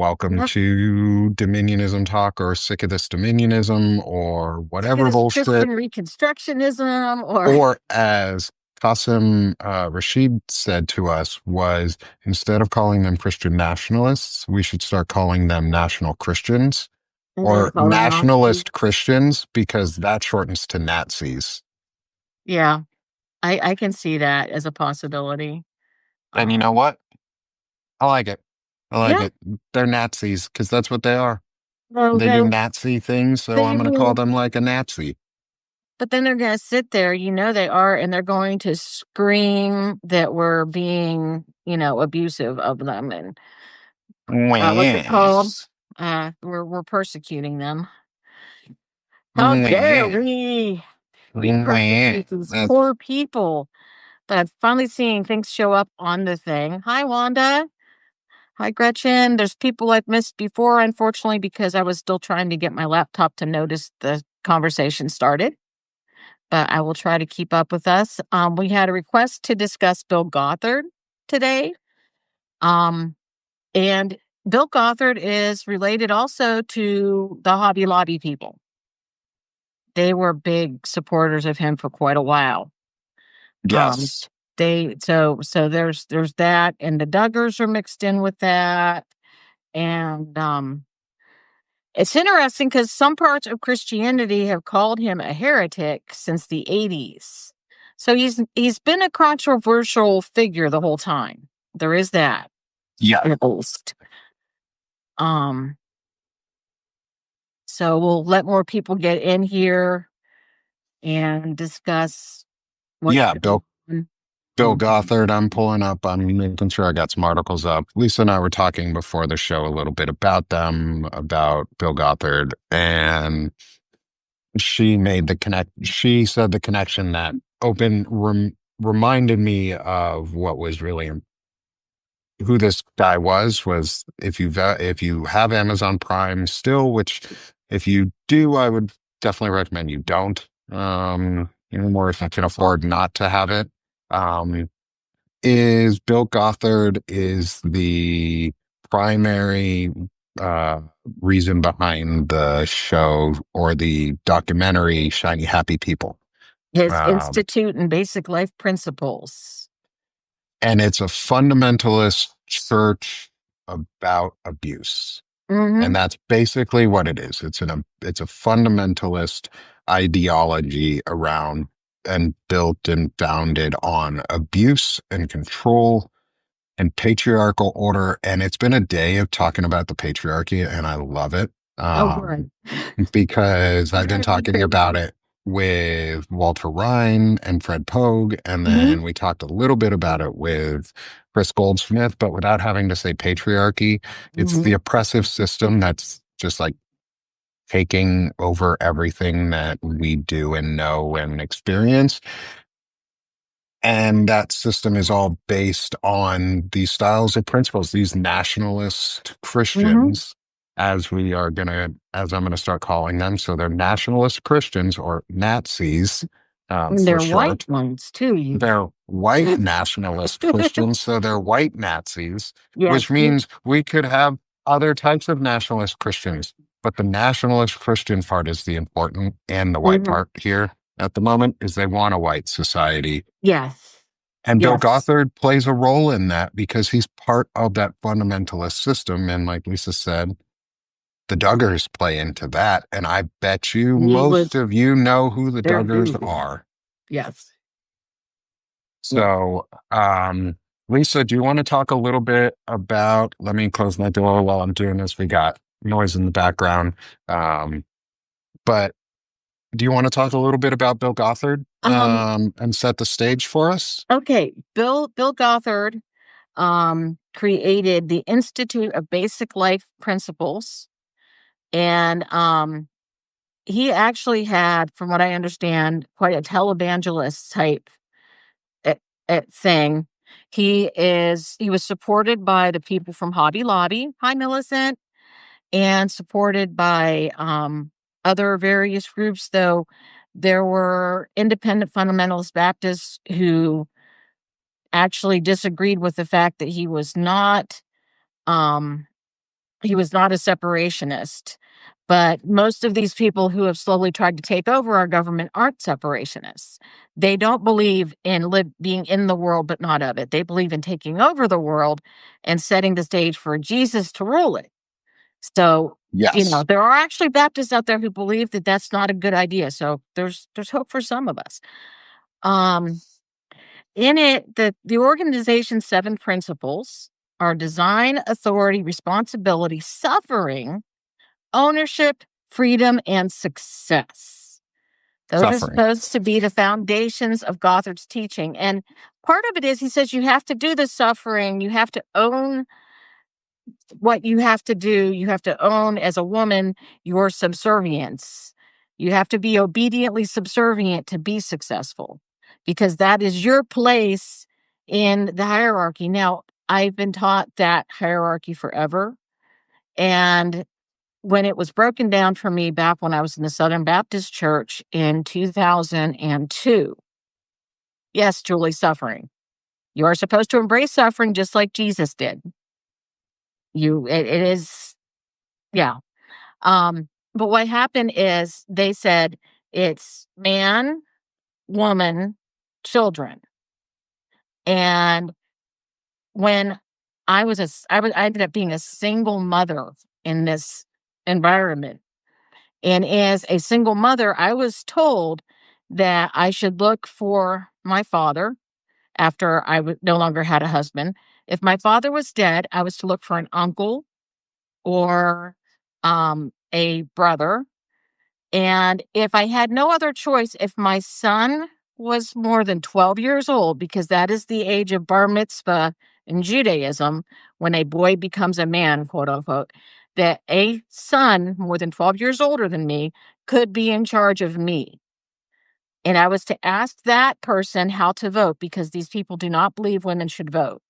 Welcome Yep. to Dominionism Talk or Sick of This Dominionism or Look at whatever this bullshit. Christian Reconstructionism or Or as Qasim Rashid said to us was instead of calling them Christian nationalists, we should start calling them national Christians and then or call them Nazis. nationalist Christians because that shortens to Nazis. Yeah, I can see that as a possibility. And you know Um, what? I like it. I like yeah, it. They're Nazis because that's what they are. so They do Nazi things, so they I'm going to call will, them like a Nazi. but then they're going to sit there, they are, and they're going to scream that we're being, abusive of them and what's it called? Yes. We're persecuting them. How dare Yeah. we Yeah. persecute these That's poor people? But I'm finally seeing things show up on the thing. Hi, Wanda. Hi, Gretchen. There's people I've missed before, unfortunately, because I was still trying to get my laptop to notice the conversation started. But I will try to keep up with us. We had a request to discuss Bill Gothard today. Um, and Bill Gothard is related also to the Hobby Lobby people. They were big supporters of him for quite a while. Um, yes. so there's that, and the Duggars are mixed in with that. And it's interesting because some parts of Christianity have called him a heretic since the 80s. So he's been a controversial figure the whole time. There is that, Yeah. at least. Um, so we'll let more people get in here and discuss what's Yeah. going on. Bill Um, Gothard, I'm pulling up. I'm making sure I got some articles up. Lisa and I were talking before the show a little bit about them, about Bill Gothard, and she made the connect. She said the connection that reminded me of what was really who this guy was if you have Amazon Prime still, which if you do, I would definitely recommend you don't. More if you can afford not to have it. Is Bill Gothard is the primary uh reason behind the show or the documentary Shiny Happy People. his Um, Institute and Basic Life Principles. and it's a fundamentalist church about abuse. And Hmm. that's basically what it is. It's a fundamentalist ideology around and built and founded on abuse and control and patriarchal order. And it's been a day of talking about the patriarchy, and I love it. Oh, Um, good. because I've been Drives me talking about crazy. it with Walter Ryan and Fred Pogue, and Hmm. then we talked a little bit about it with Chris Goldsmith, but without having to say patriarchy. It's the Hmm. oppressive system that's just like taking over everything that we do and know and experience. And that system is all based on these styles of principles, these nationalist Hmm. Christians, as I'm gonna start calling them. So they're nationalist Christians or Nazis, And for they're white short. ones too. You. They're white nationalist Christians, so they're white Nazis, Yes. which means we could have other types of nationalist Christians. But the nationalist Christian part is the important, and the white Hmm. part here at the moment is they want a white society, Yes. and Bill Yes. Gothard plays a role in that because he's part of that fundamentalist system. And like Lisa said, the Duggars play into that. And I bet you He most was of you know who the their Duggars dude. are. Yes. Yeah. So, Lisa, do you want to talk a little bit about, let me close my door while I'm doing this. We got noise in the background. But do you want to talk a little bit about Bill Gothard, Um. and set the stage for us? Okay. Bill Gothard created the Institute of Basic Life Principles, and he actually had, from what I understand, quite a televangelist type uh, thing. He was supported by the people from Hobby Lobby. Hi, Millicent. And supported by other various groups, though there were independent fundamentalist Baptists who actually disagreed with the fact that he was not, um, He was not a separationist. But most of these people who have slowly tried to take over our government aren't separationists. They don't believe in being in the world but not of it. They believe in taking over the world and setting the stage for Jesus to rule it. So, Yes. there are actually Baptists out there who believe that that's not a good idea. So there's hope for some of us. Um, in it, the organization's 7 principles are design, authority, responsibility, suffering, ownership, freedom, and success. Those are Suffering. supposed to be the foundations of Gothard's teaching. And part of it is he says you have to do the suffering, you have to own what you have to do. You have to own as a woman your subservience. You have to be obediently subservient to be successful because that is your place in the hierarchy. Now, I've been taught that hierarchy forever. And when it was broken down for me back when I was in the Southern Baptist Church in 2002, yes, Julie, suffering. You are supposed to embrace suffering just like Jesus did. It is, yeah. But what happened is they said it's man, woman, children. And when I ended up being a single mother in this environment. And as a single mother, I was told that I should look for my father after no longer had a husband. If my father was dead, I was to look for an uncle or a brother. And if I had no other choice, if my son was more than 12 years old, because that is the age of bar mitzvah in Judaism, when a boy becomes a man, quote unquote, that a son more than 12 years older than me could be in charge of me. And I was to ask that person how to vote because these people do not believe women should vote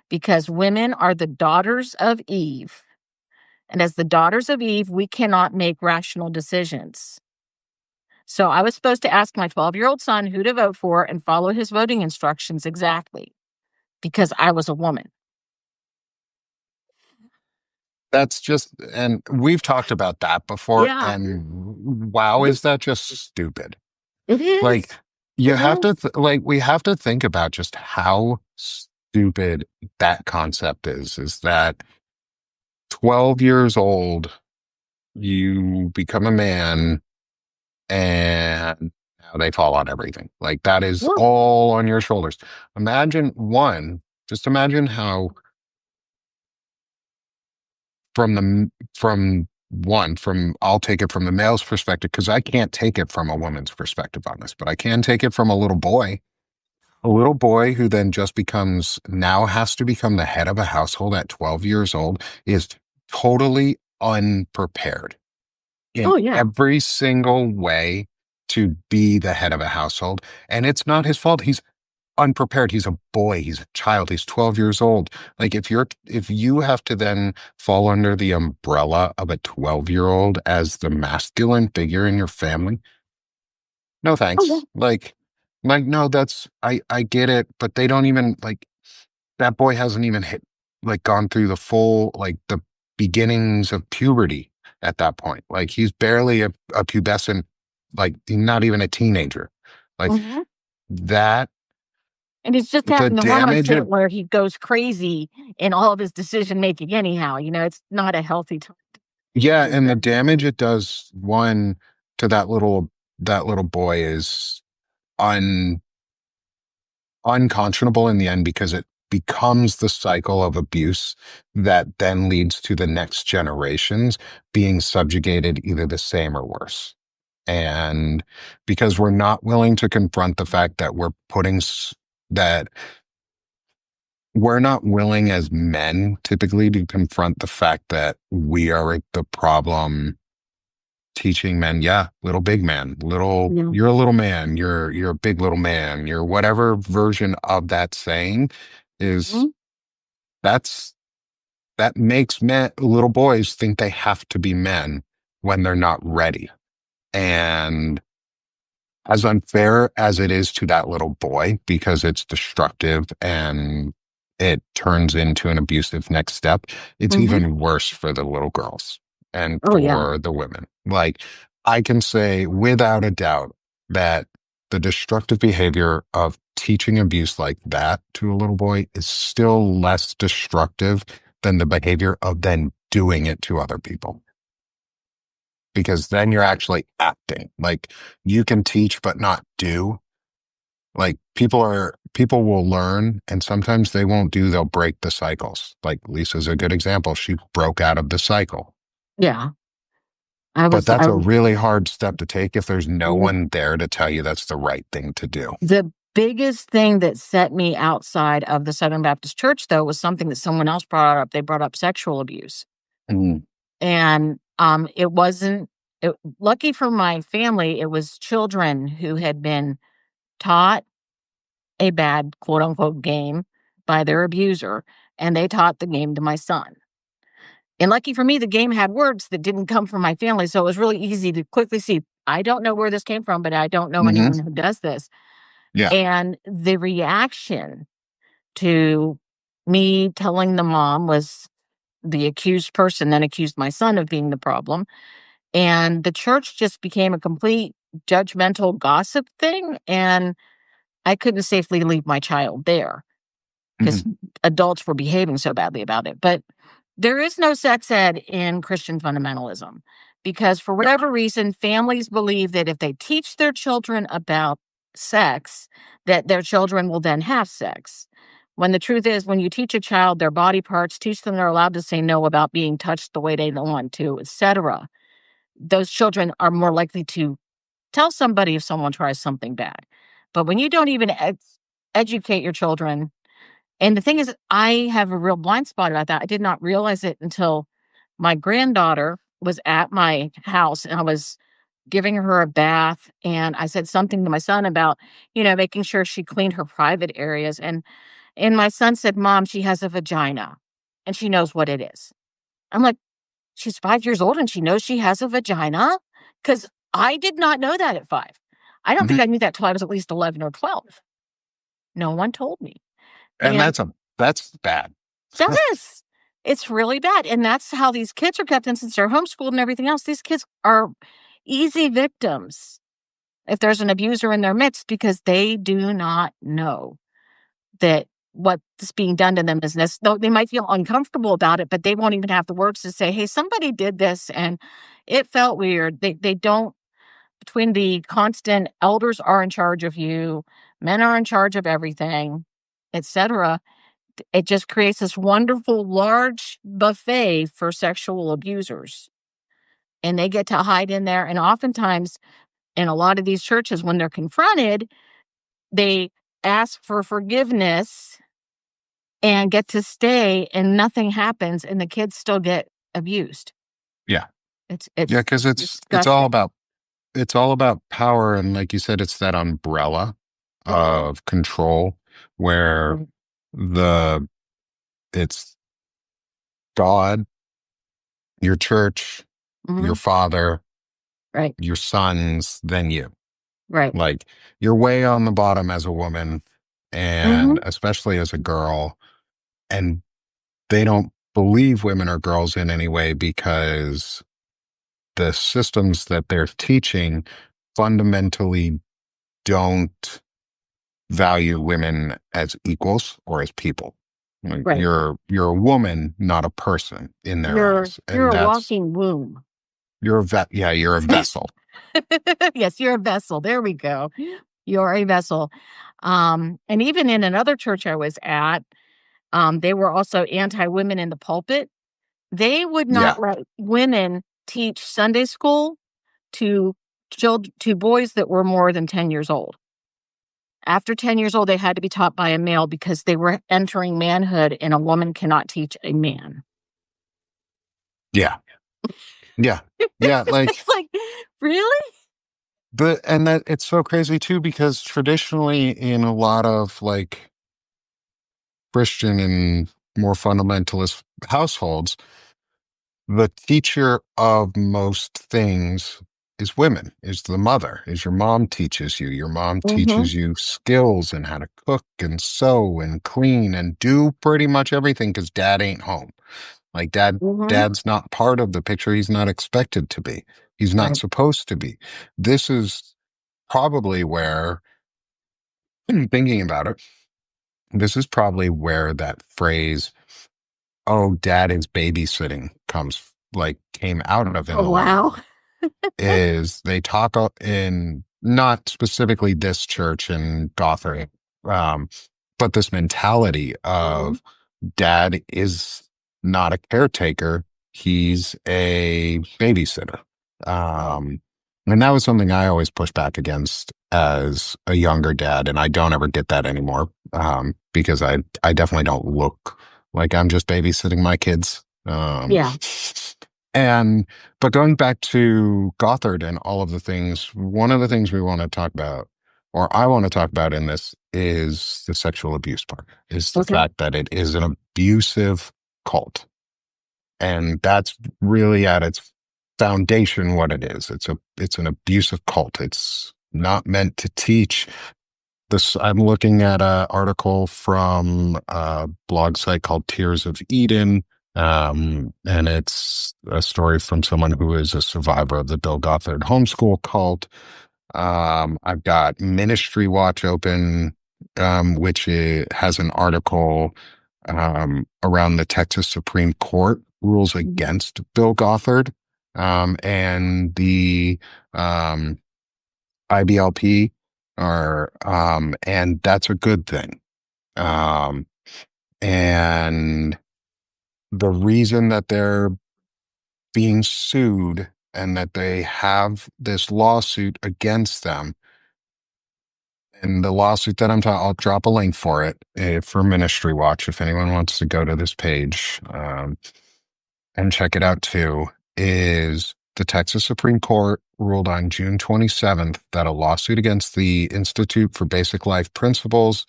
because women are the daughters of Eve. And as the daughters of Eve, we cannot make rational decisions. So I was supposed to ask my 12-year-old son who to vote for and follow his voting instructions exactly because I was a woman. That's just, and we've talked about that before. Yeah, And wow, is that just stupid? it Like, is. you It have to, is. we have to think about just how stupid that concept is that 12 years old, you become a man and now they fall on everything. Like, that is Well, all on your shoulders. Imagine just imagine how from I'll take it from the male's perspective because I can't take it from a woman's perspective on this, but I can take it from a little boy. A little boy who then now has to become the head of a household at 12 years old is totally unprepared in oh, yeah. every single way to be the head of a household. And it's not his fault. He's unprepared. He's a boy. He's a child. He's 12 years old. Like, if you have to then fall under the umbrella of a 12-year-old as the masculine figure in your family, no Oh, yeah. thanks. No, I get it, but they don't even that boy hasn't even gone through the full, the beginnings of puberty at that point. Like, he's barely a pubescent, not even a teenager. Like, Mhm. that, And it's just the having the hormones damage, hit where he goes crazy in all of his decision making anyhow. It's not a healthy time to yeah, do and the that. damage it does, one, to that little boy is un unconscionable in the end because it becomes the cycle of abuse that then leads to the next generations being subjugated either the same or worse. And because we're not willing to confront the fact that that we're not willing as men typically to confront the fact that we are the problem teaching men, yeah, little big man, Yeah. you're a little man, you're a big little man, you're whatever version of that saying is Mhm. that's that makes little boys think they have to be men when they're not ready. And as unfair as it is to that little boy, because it's destructive and it turns into an abusive next step, it's Hmm. even worse for the little girls and Oh, yeah. for the women. Like, I can say without a doubt that the destructive behavior of teaching abuse like that to a little boy is still less destructive than the behavior of then doing it to other people. Because then you're actually acting. Like, you can teach but not do. Like, people will learn and sometimes they won't do, they'll break the cycles. Like, Lisa's a good example. She broke out of the cycle. Yeah. I But was, that's I, a really hard step to take if there's no w- one there to tell you that's the right thing to do. the biggest thing that set me outside of the Southern Baptist Church, though, was something that someone else brought up. They brought up sexual abuse. Mm, And it wasn't, lucky for my family, it was children who had been taught a bad quote unquote game by their abuser, and they taught the game to my son. And lucky for me, the game had words that didn't come from my family. So it was really easy to quickly see. I don't know where this came from, but I don't know hmm anyone who does this. Yeah. And the reaction to me telling the mom was the accused person then accused my son of being the problem. And the church just became a complete judgmental gossip thing. And I couldn't safely leave my child there because hmm adults were behaving so badly about it. But there is no sex ed in Christian fundamentalism because, for whatever reason, families believe that if they teach their children about sex, that their children will then have sex. When the truth is, when you teach a child their body parts, teach them they're allowed to say no about being touched the way they don't want to, etc., those children are more likely to tell somebody if someone tries something bad. But when you don't even educate your children, and the thing is, I have a real blind spot about that. I did not realize it until my granddaughter was at my house and I was giving her a bath. And I said something to my son about, making sure she cleaned her private areas. And my son said, Mom, she has a vagina and she knows what it is. I'm like, she's 5 years old and she knows she has a vagina? Because I did not know that at 5. I don't hmm think I knew that till I was at least 11 or 12. No one told me. And And that's bad. that is, it's really bad. And that's how these kids are kept in since they're homeschooled and everything else. These kids are easy victims if there's an abuser in their midst because they do not know that what's being done to them is this. Though they might feel uncomfortable about it, but they won't even have the words to say, hey, somebody did this and it felt weird. They don't, between the constant elders are in charge of you, men are in charge of everything, etc. It just creates this wonderful large buffet for sexual abusers. And they get to hide in there. And oftentimes, in a lot of these churches, when they're confronted, they ask for forgiveness and get to stay, and nothing happens, and the kids still get abused. Yeah. Yeah, It's because disgusting. it's all about power, and like you said, it's that umbrella Mhm. of control where Mhm. the it's God, your church, your Mhm. father, Right. your sons, then you. Right. Like, you're way on the bottom as a woman, and Mhm. especially as a girl, and they don't believe women are girls in any way because the systems that they're teaching fundamentally don't value women as equals or as people. Like, Right. you're a woman, not a person in their eyes, You're and a that's walking womb. yeah, you're a vessel. Yes, you're a vessel. There we go. You're a vessel. And even in another church I was at, they were also anti-women in the pulpit. They would Yeah, not let women teach Sunday school to to boys that were more than 10 years old. After 10 years old, they had to be taught by a male because they were entering manhood, and a woman cannot teach a man. yeah, yeah, yeah. Like, It's like, really? and that it's so crazy too because traditionally in a lot of like Christian and more fundamentalist households, the teacher of most things is women, is the mother, is your mom teaches you. Your mom Mhm. teaches you skills and how to cook and sew and clean and do pretty much everything because dad ain't home. Like Mhm. dad's not part of the picture. He's not expected to be. He's not Right. supposed to be. This is probably where, thinking about it, this is probably where that phrase, "Oh, dad is babysitting," came out of in Oh, a lot. wow. Is they talk in not specifically this church in Gotham, um, but this mentality Mhm. of dad is not a caretaker, he's a babysitter. Right. Um, and that was something I always pushed back against as a younger dad, and I don't ever get that anymore because I definitely don't look like I'm just babysitting my kids. Yeah. And but going back to Gothard and all of the things, one of the things we want to talk about, or I want to talk about in this, is the sexual abuse part, is the Okay. fact that it is an abusive cult. And that's really at its foundation what it is. It's an abusive cult. It's not meant to teach this. I'm looking at an article from a blog site called Tears of Eden. And it's a story from someone who is a survivor of the Bill Gothard homeschool cult. I've got Ministry Watch open, which has an article around the Texas Supreme Court rules Mhm. against Bill Gothard, and the um, IBLP and that's a good thing. Um, and the reason that they're being sued and that they have this lawsuit against them, and the lawsuit that I'll drop a link for it for Ministry Watch if anyone wants to go to this page and check it out too, is the Texas Supreme Court ruled on June 27th that a lawsuit against the Institute for Basic Life Principles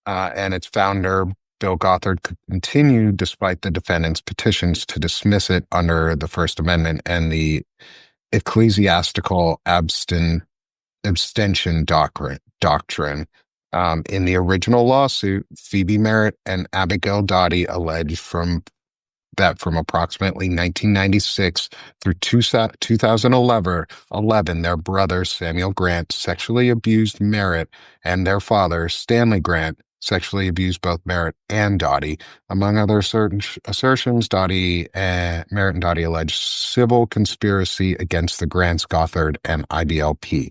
and its founder, Bill Gothard, could continue despite the defendant's petitions to dismiss it under the First Amendment and the ecclesiastical abstention doctrine. In the original lawsuit, Phoebe Merritt and Abigail Dottie alleged from approximately 1996 through 2011, their brother, Samuel Grant, sexually abused Merritt, and their father, Stanley Grant, sexually abused both Merritt and Dottie. Among other assertions, Merritt and Dottie alleged civil conspiracy against the Grants, Gothard, and IBLP.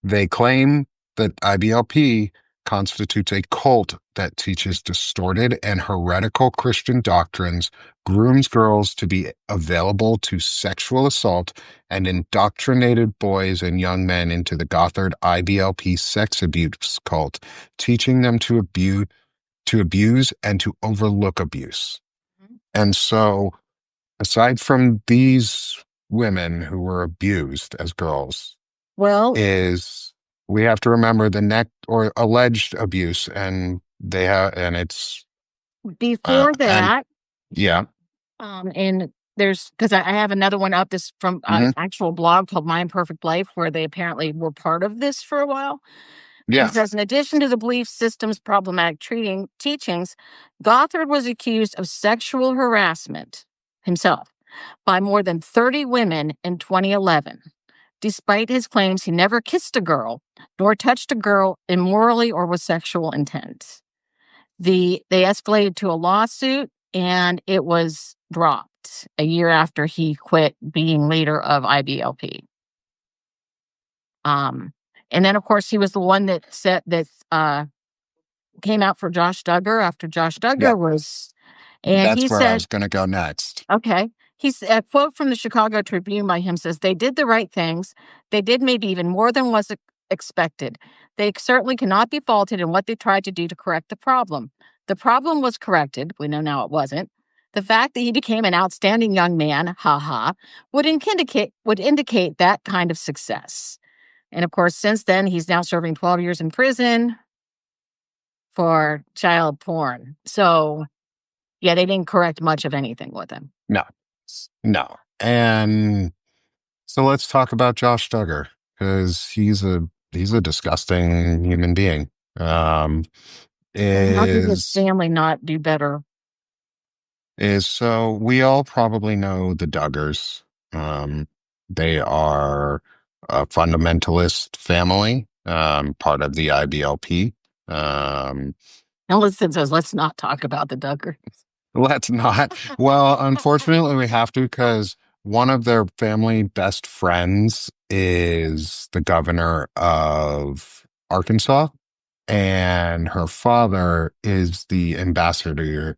They claim that IBLP constitutes a cult that teaches distorted and heretical Christian doctrines, grooms girls to be available to sexual assault, and indoctrinated boys and young men into the Gothard IBLP sex abuse cult, teaching them to abuse and to overlook abuse. Mhm. And so, aside from these women who were abused as girls, Well, is we have to remember the neck or alleged abuse, and it's before and that, yeah, and there's because I have another one up this from an hmm, actual blog called My Imperfect Life, where they apparently were part of this for a while. It yeah, says, in addition to the belief system's problematic treating teachings, Gothard was accused of sexual harassment himself by more than 30 women in 2011. Despite his claims, he never kissed a girl nor touched a girl immorally or with sexual intent. They escalated to a lawsuit and it was dropped a year after he quit being leader of IBLP. Um, and then of course he was the one that said that came out for Josh Duggar after Josh yeah. Duggar was, and he That's where I said, was going to go next. okay. A quote from the Chicago Tribune by him says, they did the right things. They did maybe even more than was expected. They certainly cannot be faulted in what they tried to do to correct the problem. The problem was corrected. We know now it wasn't. The fact that he became an outstanding young man, haha, would indicate that kind of success. And of course, since then, he's now serving 12 years in prison for child porn. So, yeah, they didn't correct much of anything with him. No, no, and So let's talk about Josh Duggar because he's a disgusting human being. Um, And how could his is family not do better? is so we all probably know the Duggars. They are a fundamentalist family, part of the IBLP. Um, Ellison says, let's not talk about the Duggars. let's not. Well, unfortunately, we have to because one of their family best friends is the governor of Arkansas, and her father is the ambassador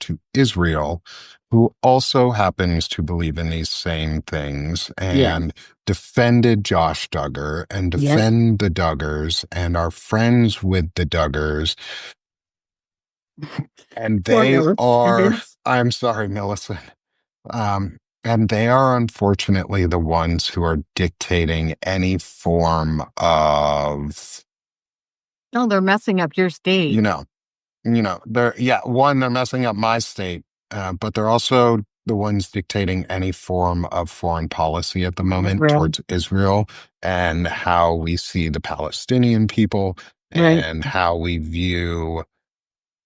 to Israel, who also happens to believe in these same things Yes. and defended Josh Duggar and Yes. defend the Duggars and are friends with the Duggars. And Poor they are, Millicent. I'm sorry, Millicent. And they are unfortunately the ones who are dictating any form of, No, they're messing up your you state. know, they're messing up my state, but they're also the ones dictating any form of foreign policy at the moment Israel. towards Israel and how we see the Palestinian people Right. and how we view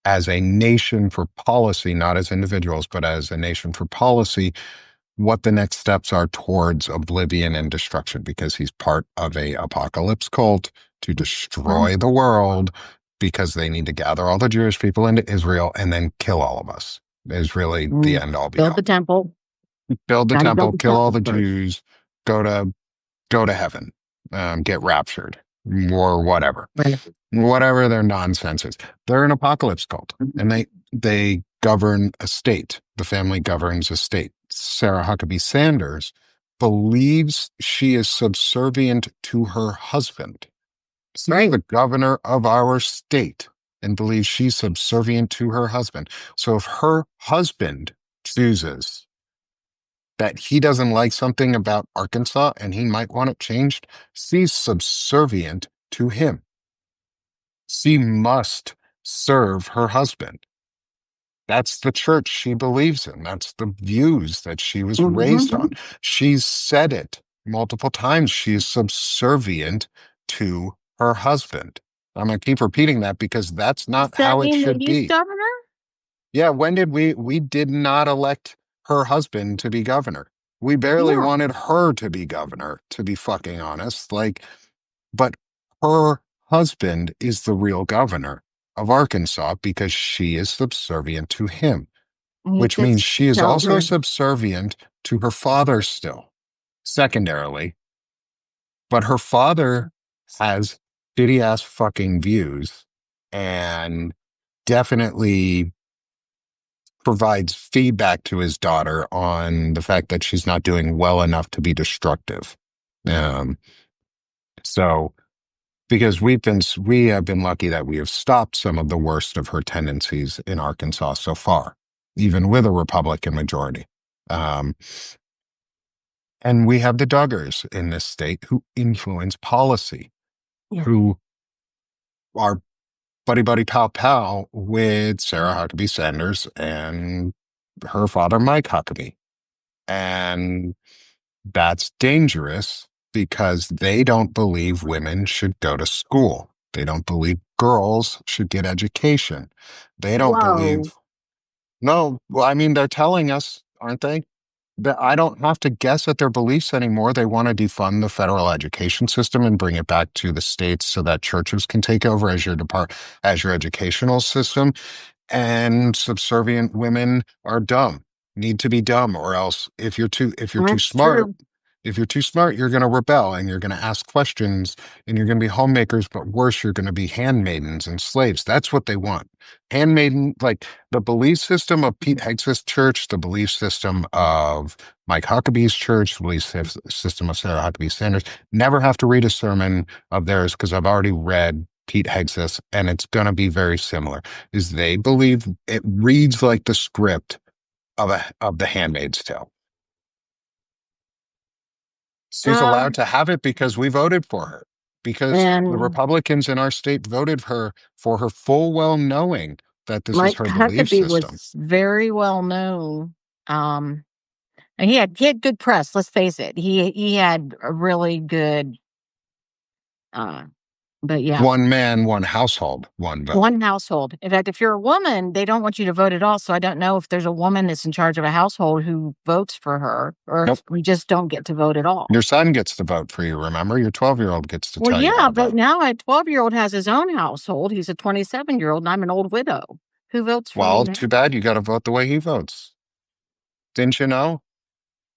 as a nation for policy, not as individuals, but as a nation for policy, what the next steps are towards oblivion and destruction, because he's part of a apocalypse cult to Well, destroy the world because they need to gather all the Jewish people into Israel and then kill all of us is really the mm, end all be build all. the temple. Build the Got to build temple, the kill all temple the first. Jews, go to go to heaven, get raptured, or Right. whatever their nonsense is. They're an apocalypse cult, and they govern a state. The family governs a state. Sarah Huckabee Sanders believes she is subservient to her husband. She's Right. the governor of our state and believes she's subservient to her husband. So if her husband chooses that he doesn't like something about Arkansas and he might want it changed, she's subservient to him. She must serve her husband. That's the church she believes in. That's the views that she was raised Mm-hmm. on. She's said it multiple times. She is subservient to her husband. I'm going to keep repeating that because that's Does not that how it mean that should he's be. governor? Yeah, when did we did not elect her husband to be governor. We barely Yeah. wanted her to be governor, to be fucking honest. Like, but her husband is the real governor of Arkansas because she is subservient to him, And he which means just she is tells also her, subservient to her father still, secondarily. But her father has shitty ass fucking views and definitely provides feedback to his daughter on the fact that she's not doing well enough to be destructive. Um, so because we have been lucky that we have stopped some of the worst of her tendencies in Arkansas so far, even with a Republican majority. Um, and we have the Duggars in this state who influence policy, yeah. who are buddy buddy pal pal with Sarah Huckabee Sanders and her father Mike Huckabee. And that's dangerous because they don't believe women should go to school. They don't believe girls should get education. They don't Whoa. believe, no, well, I mean, they're telling us, aren't they? That I don't have to guess at their beliefs anymore. They want to defund the federal education system and bring it back to the states so that churches can take over as as your educational system. And subservient women are dumb, need to be dumb, or else if you're too That's smart, true. you're going to rebel and you're going to ask questions and you're going to be homemakers, but worse, you're going to be handmaidens and slaves. That's what they want. Handmaiden, like the belief system of Pete Hegseth's church, the belief system of Mike Huckabee's church, the belief system of Sarah Huckabee Sanders. Never have to read a sermon of theirs because I've already read Pete Hegseth, and it's going to be very similar. Is they believe it reads like the script of the Handmaid's Tale. She's allowed Um, to have it because we voted for her. Because the and Republicans in our state voted for her full well knowing that this is Mike her belief Huckabee system. was very well known. Um, And he had good press, let's face it. He had a really good uh but yeah, One man, one household, one vote. one household. In fact, if you're a woman, they don't want you to vote at all. So I don't know if there's a woman that's in charge of a household who votes for her, or Nope. if we just don't get to vote at all. Your son gets to vote for you, remember? Your 12-year-old gets to Well, tell you how yeah, to but vote. now a 12-year-old has his own household. He's a 27-year-old, and I'm an old widow. Who votes for me Well, now? too bad you got to vote the way he votes. Didn't you know?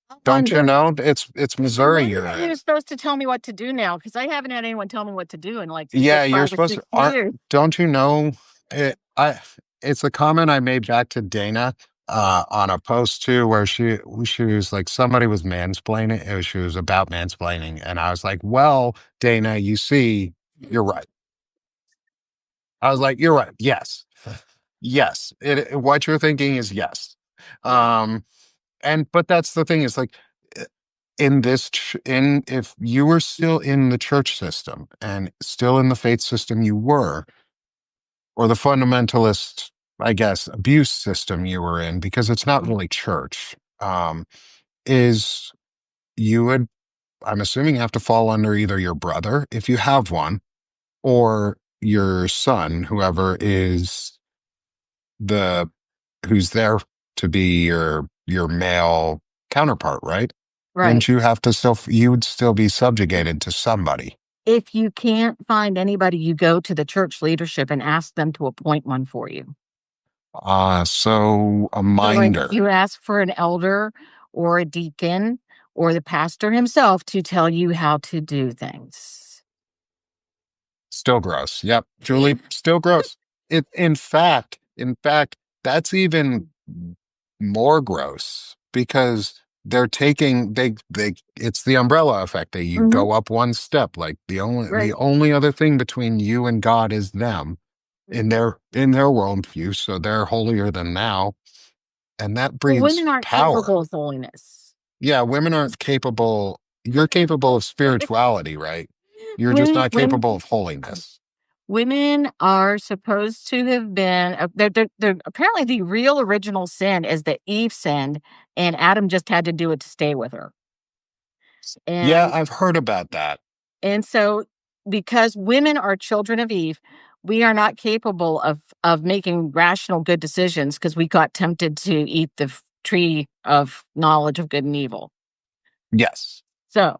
I Don't you wonder. know? It's I Missouri wonder you're who's in. supposed to tell me what to do now, because I haven't had anyone tell me what to do in like Yeah, you're 5 or supposed to. 6 years. Don't you know? It's a comment I made back to Dana on a post too, where she was like somebody was mansplaining. She was about mansplaining, and I was like, "Well, Dana, you see, you're right." I was like, "You're right. Yes, yes. What you're thinking is yes." Um, and but that's the thing is like in in if you were still in the church system and still in the faith system you were, or the fundamentalist, I guess, abuse system you were in, because it's not really church, is you would, I'm assuming, have to fall under either your brother, if you have one, or your son, whoever is the who's there to be your male counterpart, right? Right. Wouldn't you have to still, you would still be subjugated to somebody? If you can't find anybody, you go to the church leadership and ask them to appoint one for you. So a So, like, minder. you ask for an elder or a deacon or the pastor himself to tell you how to do things. Still gross. Yep, Julie, still gross. In fact, that's even more gross because it's the umbrella effect. They you Mhm. go up one step. Like the Right. only other thing between you and God is them in their worldview. So they're holier than thou, and that Well, breeds women aren't power. capable of holiness. Yeah, women aren't capable. You're capable of spirituality, right? You're just Women, not women, capable of holiness. women are supposed to have been. They're apparently the real original sin is that Eve sinned, and Adam just had to do it to stay with her. Yeah, And I've heard about that. And so, because women are children of Eve, we are not capable of making rational, good decisions because we got tempted to eat the tree of knowledge of good and evil. Yes. So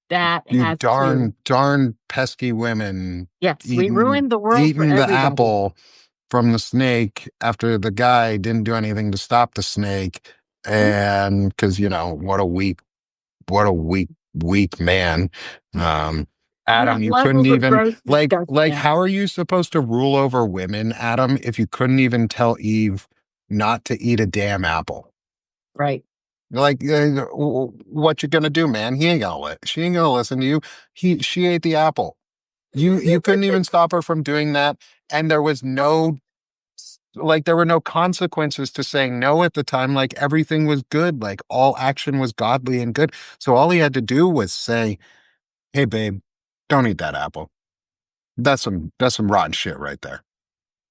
that You has to, darn pesky women yes, we eating ruined the world for eating the everybody. apple from the snake after the guy didn't do anything to stop the snake. Mhm. And because, what a weak man. That Adam, you couldn't level of even gross like disgusting. how are you supposed to rule over women, Adam, if you couldn't even tell Eve not to eat a damn apple? Right. Like, what you gonna do, man? She ain't gonna listen to you. She ate the apple. You couldn't even stop her from doing that, and there were no consequences to saying no at the time. Like everything was good. Like all action was godly and good. So all he had to do was say, "Hey, babe, don't eat that apple. That's some rotten shit right there."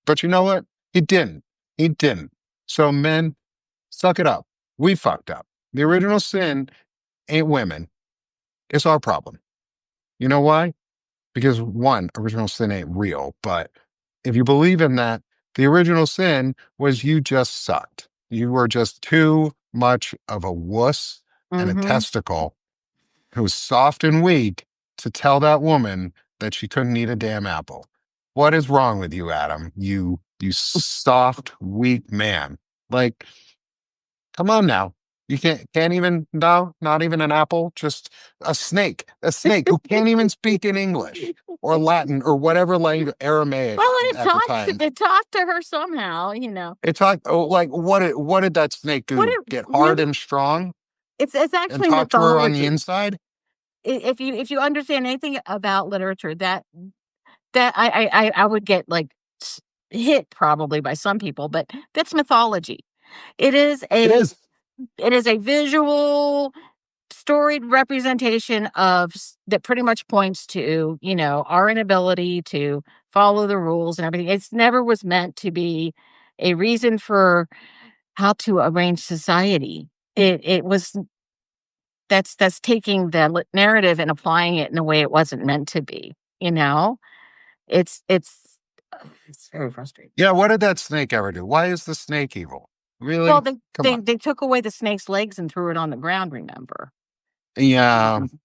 But you know what? He didn't. He didn't. So men, suck it up. We fucked up. The original sin ain't women. It's our problem. You know why? Because one, original sin ain't real. But if you believe in that, the original sin was you just sucked. You were just too much of a wuss and a Hmm. testicle who was soft and weak to tell that woman that she couldn't eat a damn apple. What is wrong with you, Adam? You soft, weak man. Like, come on now. You can't even, no, not even an apple, just a snake who can't even speak in English or Latin or whatever language, Aramaic Well, it at the talked. time. It talked to her somehow. It's like, oh, like what did that snake What do? it Get hard really? and strong It's and actually talk to her on the mythology. inside? If you understand anything about literature, that I would get like s- hit probably by some people, but that's mythology. It is It a is. it is a visual storied representation that pretty much points to our inability to follow the rules and everything. It's never was meant to be a reason for how to arrange society. it was that's taking the narrative and applying it in a way it wasn't meant to be, you know? It's very frustrating. Yeah, what did that snake ever do? Why is the snake evil? Well, Really? Come on. they took away the snake's legs and threw it on the ground, remember? Yeah, Mhm.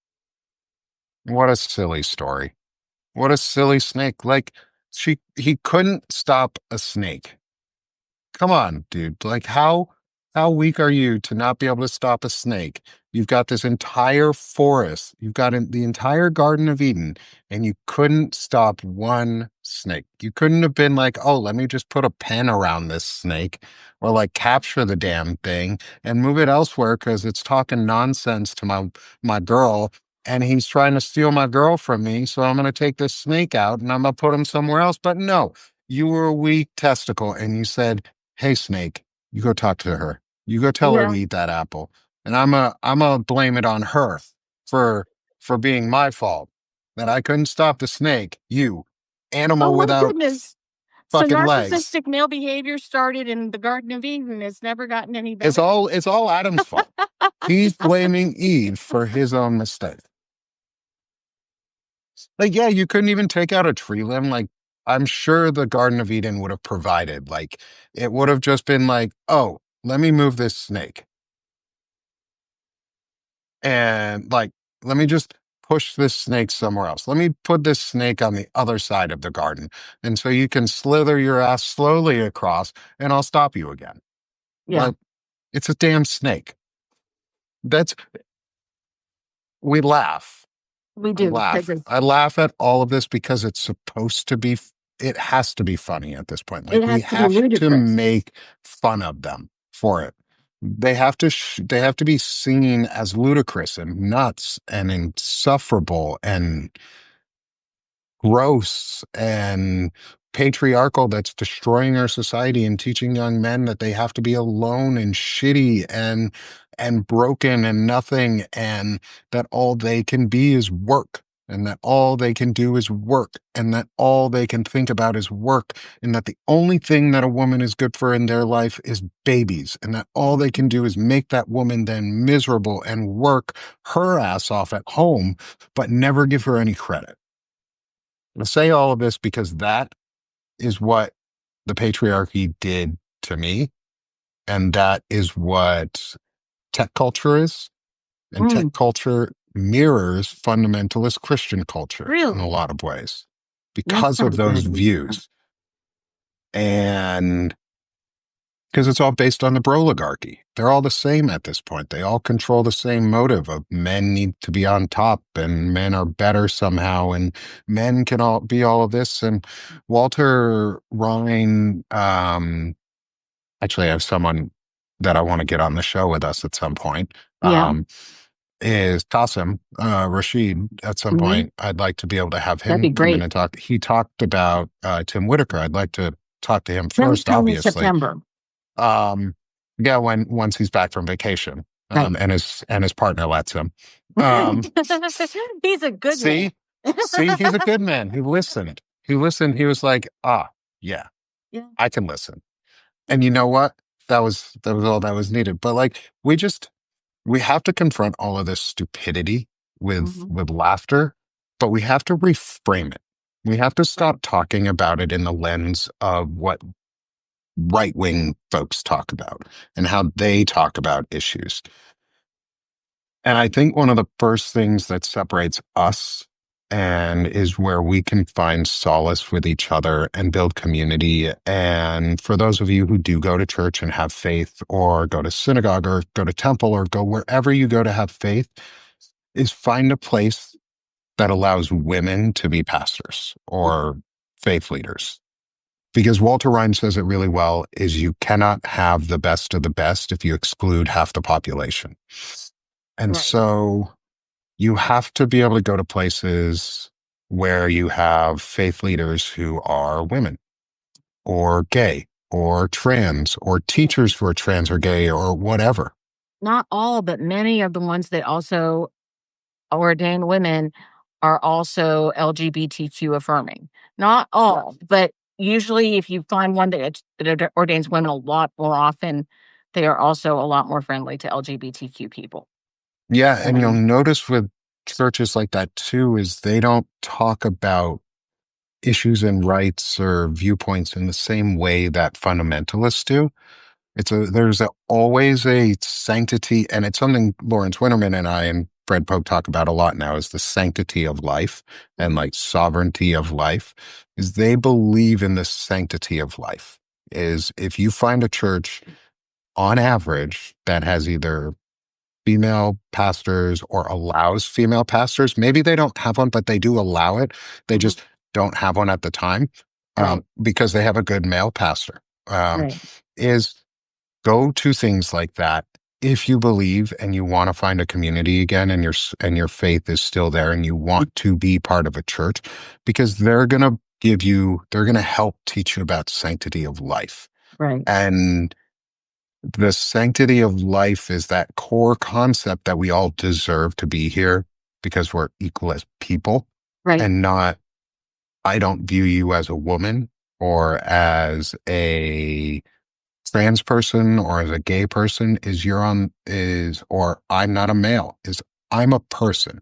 what a silly story. What a silly snake. Like he couldn't stop a snake. Come on, dude. Like how weak are you to not be able to stop a snake? You've got this entire forest. You've got the entire Garden of Eden, and you couldn't stop one snake. You couldn't have been like, "Oh, let me just put a pen around this snake or like capture the damn thing and move it elsewhere because it's talking nonsense to my girl." And he's trying to steal my girl from me. So I'm going to take this snake out and I'm going to put him somewhere else. But no, you were a weak testicle and you said, "Hey, snake, you go talk to her. You go tell her to Yeah. eat that apple." And I'm a blame it on her for for being my fault that I couldn't stop the snake. You Oh animal my without goodness. So fucking legs. narcissistic male behavior started in the Garden of Eden. It's never gotten any It's better. all Adam's fault. He's blaming Eve for his own mistake. Like, yeah, you couldn't even take out a tree limb. Like, I'm sure the Garden of Eden would have provided. Like, it would have just been like, oh, let me move this snake. And like, let me just push this snake somewhere else. Let me put this snake on the other side of the garden. And so you can slither your ass slowly across and I'll stop you again. Yeah, Like, it's a damn snake. That's, we laugh. we I do. laugh. I laugh at all of this because it's supposed to be, it has to be funny at this point. It Like, we has to be have to ludicrous. make fun of them for it. They have to be seen as ludicrous and nuts and insufferable and gross and patriarchal that's destroying our society and teaching young men that they have to be alone and shitty and broken and nothing and that all they can be is work and that all they can do is work and that all they can think about is work and that the only thing that a woman is good for in their life is babies and that all they can do is make that woman then miserable and work her ass off at home but never give her any credit. I say all of this because that is what the patriarchy did to me. And that is what tech culture is. And tech Mm, culture mirrors fundamentalist Christian culture in a really? lot of ways That's because of pretty those good. views. And because it's all based on the broligarchy. They're all the same at this point. They all control the same motive of men need to be on top and men are better somehow and men can all be all of this. And Walter Rhine, actually I have someone that I want to get on the show with us at some point. Yeah. Is Qasim Rashid at some Hmm. point. I'd like to be able to have That'd be him come in great. and talk. He talked about Tim Whitaker. I'd like to talk to him That was first, coming obviously. September. Um, yeah, when once he's back from vacation, Right. and his partner lets him. Um, He's a good man. see, see, he's a good man. He listened. He listened. He was like, ah, yeah, Yeah. I can listen. And you know what? That was all that was needed. But like, we have to confront all of this stupidity Hmm. with laughter, but we have to reframe it. We have to Right. stop talking about it in the lens of what right wing folks talk about and how they talk about issues. And I think one of the first things that separates us and is where we can find solace with each other and build community. And for those of you who do go to church and have faith, or go to synagogue, or go to temple, or go wherever you go to have faith, is find a place that allows women to be pastors or faith leaders. Because Walter Rhyme says it really well, is you cannot have the best of the best if you exclude half the population. And Right. so you have to be able to go to places where you have faith leaders who are women or gay or trans or teachers who are trans or gay or whatever. Not all, but many of the ones that also ordain women are also LGBTQ affirming. Not all, but usually if you find one that ordains women a lot more often they are also a lot more friendly to LGBTQ people. Yeah, and you'll Um, notice with churches like that too, is they don't talk about issues and rights or viewpoints in the same way that fundamentalists do. Always a sanctity, and it's something Lawrence Winterman and I and Fred Pope talk about a lot now, is the sanctity of life and like sovereignty of life, is they believe in the sanctity of life. Is if you find a church on average that has either female pastors or allows female pastors, maybe they don't have one, but they do allow it. They mhm. just don't have one at the time, Right, because they have a good male pastor. Um, right, is Go to things like that if you believe and you want to find a community again, and your faith is still there and you want to be part of a church, because they're going to help teach you about sanctity of life. right, And the sanctity of life is that core concept that we all deserve to be here because we're equal as people, right, and not, I don't view you as a woman or as a trans person or as a gay person, or I'm not a male, is I'm a person.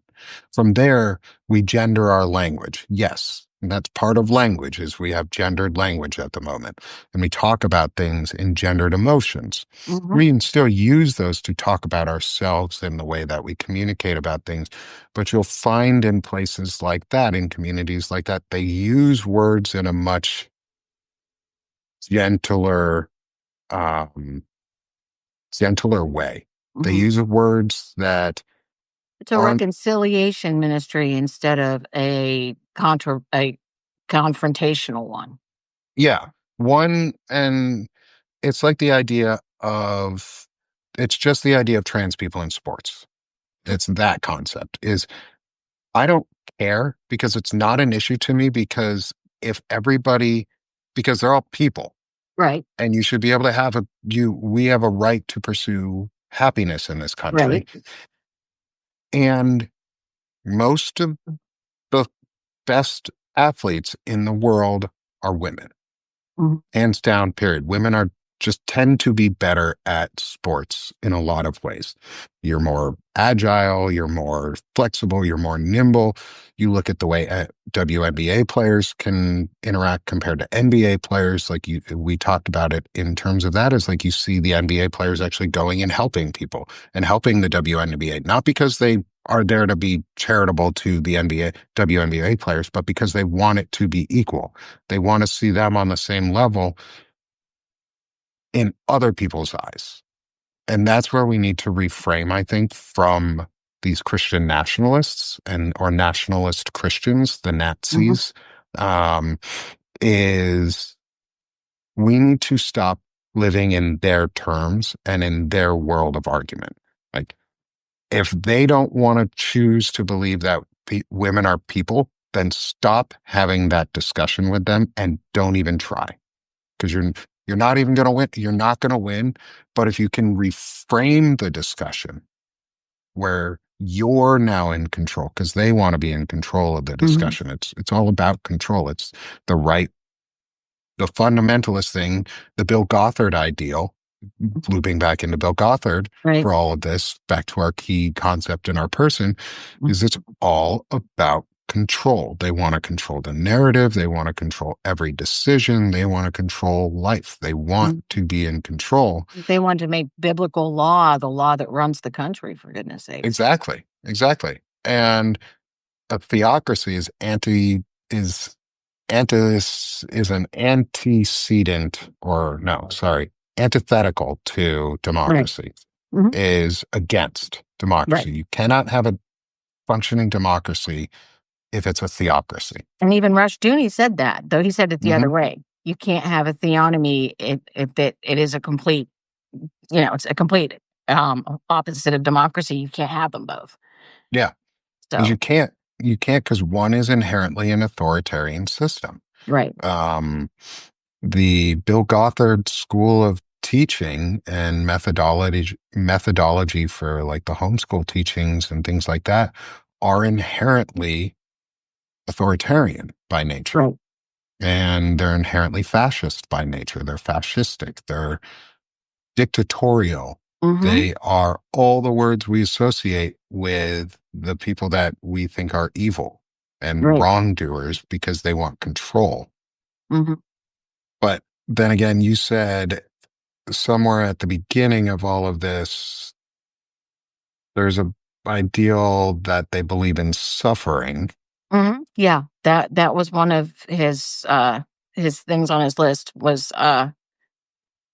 From there, we gender our language. Yes. And that's part of language, is we have gendered language at the moment. And we talk about things in gendered emotions. mhm, We can still use those to talk about ourselves in the way that we communicate about things. But you'll find in places like that, in communities like that, they use words in a much gentler, um, gentler way. They mhm. use words that It's a aren't, reconciliation ministry instead of a confrontational one. yeah, one, and it's like it's just the idea of trans people in sports. It's that concept is, I don't care because it's not an issue to me, because if everybody, because they're all people, Right, and you should be able to we have a right to pursue happiness in this country. right, And most of the best athletes in the world are women, mhm, hands down, period. Women are just tend to be better at sports in a lot of ways. You're more agile, you're more flexible, you're more nimble. You look at the way WNBA players can interact compared to NBA players. We talked about it in terms of that, is like you see the NBA players actually going and helping people and helping the WNBA, not because they are there to be charitable to the WNBA players, but because they want it to be equal. They want to see them on the same level in other people's eyes. And that's where we need to reframe, I think, from these Christian nationalists or nationalist Christians, the mhm, Nazis, um, is we need to stop living in their terms and in their world of argument. Like, if they don't want to choose to believe that women are people, then stop having that discussion with them and don't even try, because you're not even going to win. You're not going to win. But if you can reframe the discussion where you're now in control, because they want to be in control of the mhm, discussion. It's all about control. It's the right, the fundamentalist thing, the Bill Gothard ideal, looping back into Bill Gothard right, for all of this, back to our key concept in our person, mhm, is it's all about control. They want to control the narrative. They want to control every decision. They want to control life. They want mhm. to be in control. They wanted to make biblical law the law that runs the country, for goodness sakes. Exactly. Exactly. And a theocracy is is an antecedent, or no, sorry, antithetical to Right, democracy, mhm, is against right. democracy. You cannot have a functioning democracy if it's a theocracy. And even Rushdoony said that, though he said it the Hmm. other way. You can't have a theonomy if it is a complete, it's a complete, opposite of democracy. You can't have them both. Yeah, because So you can't, because one is inherently an authoritarian system. right, Um, the Bill Gothard school of teaching and methodology for like the homeschool teachings and things like that are inherently authoritarian by nature, right, and they're inherently fascist by nature. They're fascistic. dictatorial. Mhm. They are all the words we associate with the people that we think are evil and Right. wrongdoers because they want control. Mhm. But then again, you said somewhere at the beginning of all of this, there's a ideal that they believe in suffering. Mhm. Yeah, that was one of his things on his list was, man,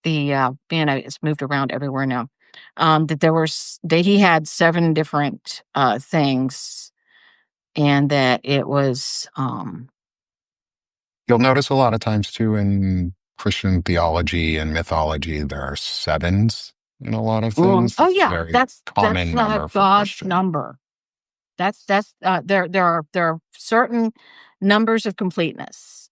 it's moved around everywhere now. That there were that he had 7 different, things, and that it was, You'll notice a lot of times too in Christian theology and mythology, there are sevens in a lot of things. oh, It's a yeah, very that's common not number for God's Christian. number. There are certain numbers of completeness,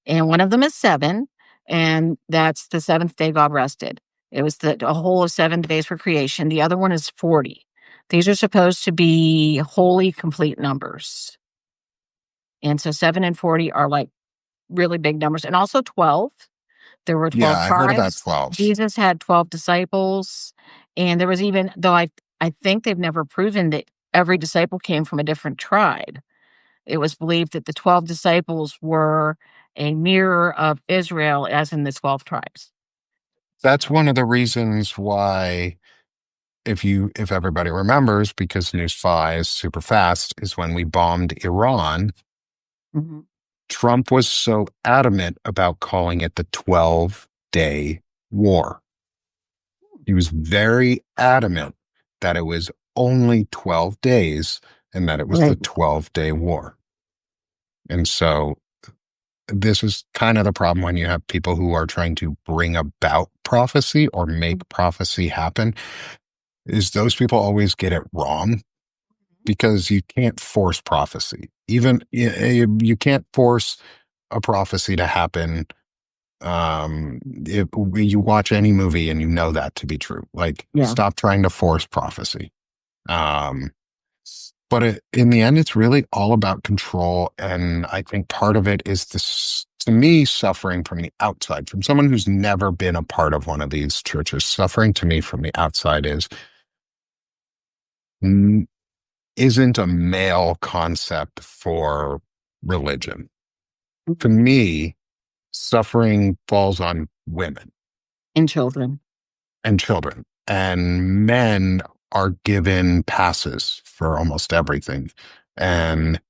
and one of them is 7, and that's the 7th day God rested. It was a whole of 7 days for creation. The other one is 40. These are supposed to be wholly complete numbers, and so 7 and 40 are, like, really big numbers, and also 12. There were Yeah, 12 I heard about tribes. 12. Jesus had 12 disciples, and there was even though I think they've never proven that every disciple came from a different tribe. It was believed that the 12 disciples were a mirror of Israel as in the 12 tribes. That's one of the reasons why, if everybody remembers, because News 5 is super fast, is when we bombed Iran, Mhm. Trump was so adamant about calling it the 12-day war. He was very adamant that it was only 12 days and that it was the Right. 12-day war. And so this is kind of the problem when you have people who are trying to bring about prophecy or make prophecy happen, is those people always get it wrong because you can't force prophecy. Even you can't force a prophecy to happen. If you watch any movie and you know that to be true, like Yeah. stop trying to force prophecy. Um, but in the end, it's really all about control. And I think part of it is this, to me, suffering from the outside, from someone who's never been a part of one of these churches. Suffering to me from the outside mm, isn't a male concept for religion. To Mhm. me, suffering falls on women And children. and children, and men are given passes for almost everything. And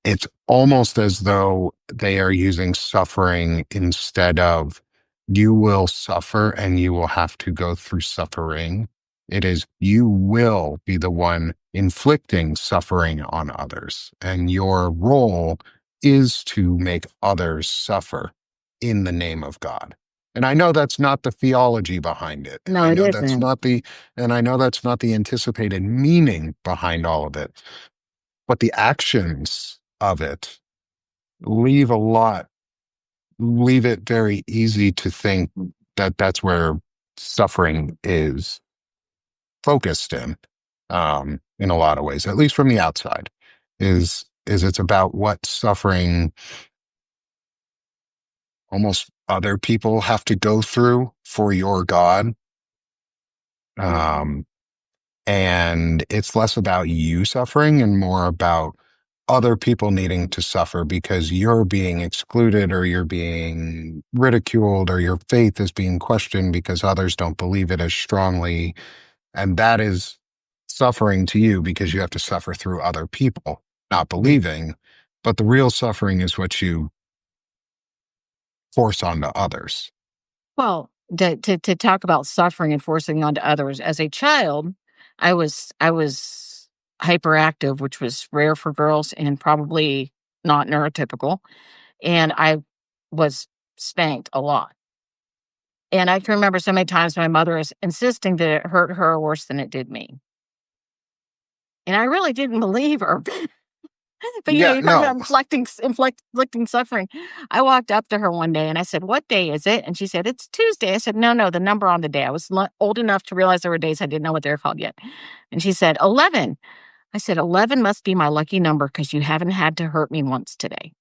it's almost as though they are using suffering instead of you will suffer and you will have to go through suffering. It is you will be the one inflicting suffering on others. And your role is to make others suffer in the name of God. And I know that's not the theology behind it. And No, I it know that's isn't. not the and I know that's not the anticipated meaning behind all of it. But the actions of it leave a lot, leave it very easy to think that that's where suffering is focused in a lot of ways, at least from the outside, is it's about what suffering almost other people have to go through for your God. Um, and it's less about you suffering and more about other people needing to suffer because you're being excluded or you're being ridiculed or your faith is being questioned because others don't believe it as strongly. And that is suffering to you because you have to suffer through other people not Right. believing. But the real suffering is what you force onto others. Well, to talk about suffering and forcing onto others, as a child, I was hyperactive, which was rare for girls and probably not neurotypical, and I was spanked a lot. And I can remember so many times my mother is insisting that it hurt her worse than it did me. And I really didn't believe her. But, Yeah, you talk about no. inflicting suffering. I walked up to her one day and I said, "What day is it?" And she said, "It's Tuesday." I said, "No, no, the number on the day." I was old enough to realize there were days I didn't know what they were called yet. And she said, 11. I said, 11 must be my lucky number because you haven't had to hurt me once today.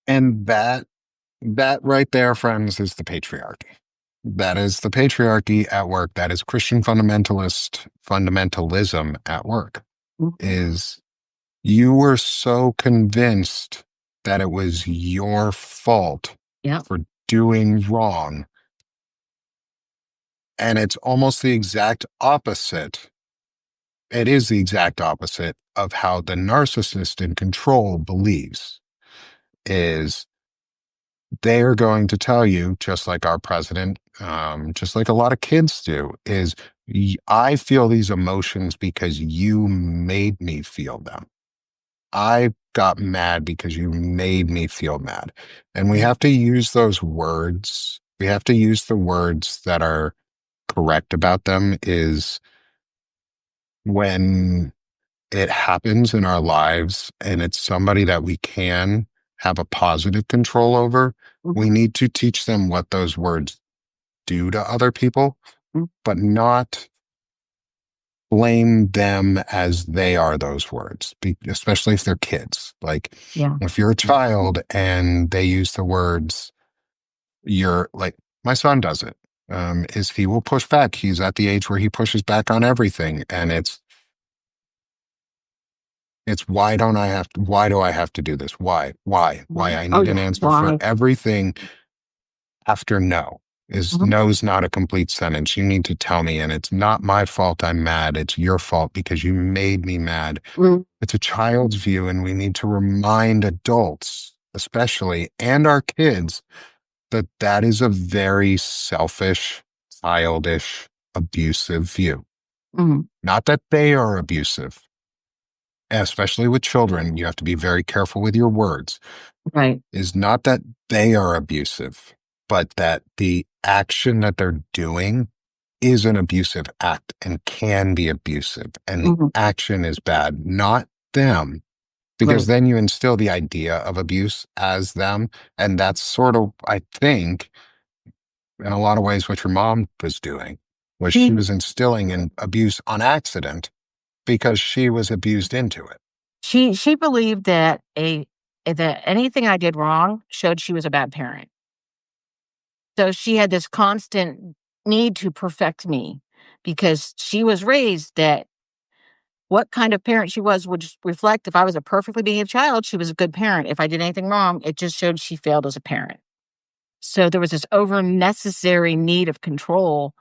And that That right there, friends, is the patriarchy. That is the patriarchy at work. That is Christian fundamentalism at work. Mhm. Is you were so convinced that it was your fault Yep. for doing wrong. And it's almost the exact opposite. It is the exact opposite of how the narcissist in control believes is they are going to tell you, just like our president, just like a lot of kids do, is I feel these emotions because you made me feel them. I got mad because you made me feel mad. And we Mhm. have to use those words. We have to use the words that are correct about them is when it happens in our lives and it's somebody that we can have a positive control over, we Mhm. need to teach them what those words do to other people, Mhm. but not blame them as they are those words, especially if they're kids. Like Yeah. if you're a child and they use the words, you're like, my son does it. Is he will push back. He's at the age where he pushes back on everything. And it's why do I have to do this? Why? Mhm. I Oh need an yeah. answer for Why? everything after no. Is Mhm. no's not a complete sentence. You need to tell me, and it's not my fault I'm mad. It's your fault because you made me mad. Mm. It's a child's view, and we need to remind adults, especially, and our kids, that that is a very selfish, childish, abusive view. Mhm. Not that they are abusive, especially with children. You have to be very careful with your words. Right. Is not that they are abusive, but that the action that they're doing is an abusive act and can be abusive. And the Mhm. action is bad, not them, because Right. then you instill the idea of abuse as them. And that's sort of, I think, in a lot of ways, what your mom was doing was she She was instilling in abuse on accident because she was abused into it. she believed that a that anything I did wrong showed she was a bad parent. So she had this constant need to perfect me because she was raised that what kind of parent she was would just reflect if I was a perfectly behaved child, she was a good parent. If I did anything wrong, it just showed she failed as a parent. So there was this over necessary need of control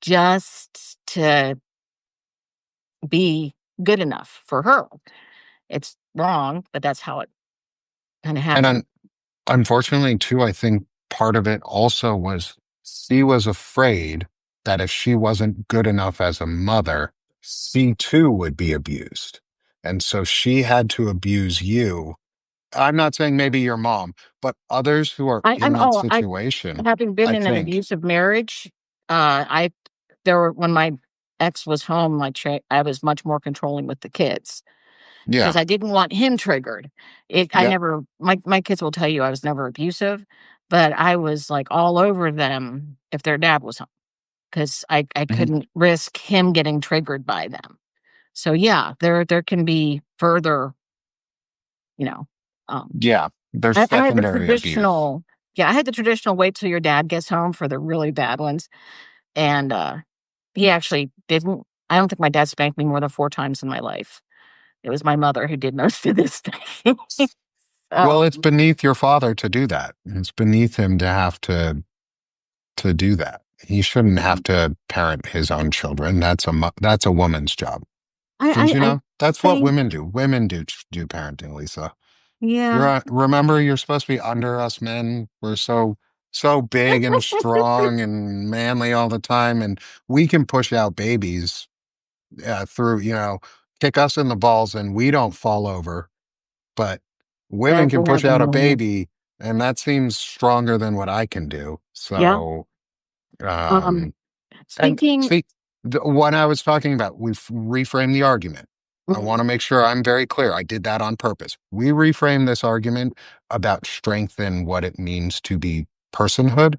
just to be good enough for her. It's wrong, but that's how it kind of And happened. unfortunately, too, I think part of it also was she was afraid that if she wasn't good enough as a mother, she too would be abused. And so she had to abuse you. I'm not saying maybe your mom, but others who are I, in I'm that oh, I situation, having been I in an think. abusive marriage, I there were when my ex was home, I was much more controlling with the kids because Yeah. I didn't want him triggered. I Yep. never my kids will tell you I was never abusive, but I was like all over them if their dad was home because I Mhm. couldn't risk him getting triggered by them. So yeah, there can be further, you know, um, Yeah. There's I had the secondary abuse. traditional yeah, I had the traditional wait till your dad gets home for the really bad ones, and, he actually didn't I don't think my dad spanked me more than 4 times in my life. It was my mother who did most of this thing. Well, So it's beneath your father to do that. It's beneath him to have to do that. He shouldn't have to parent his own children. That's a woman's job. Didn't you I know? That's what think women do. Women do parenting, Lisa. yeah. Remember, you're supposed to be under us men. We're so big and strong and manly all the time, and we can push out babies through, kick us in the balls, and we don't fall over. But women That can will push happen out a more, yeah. baby, and that seems stronger than what I can do. Yeah, So, um, um, and speaking see, what I was talking about, we've reframed the argument. I mhm, want to make sure I'm very clear. I did that on purpose. We reframed this argument about strength and what it means to be personhood,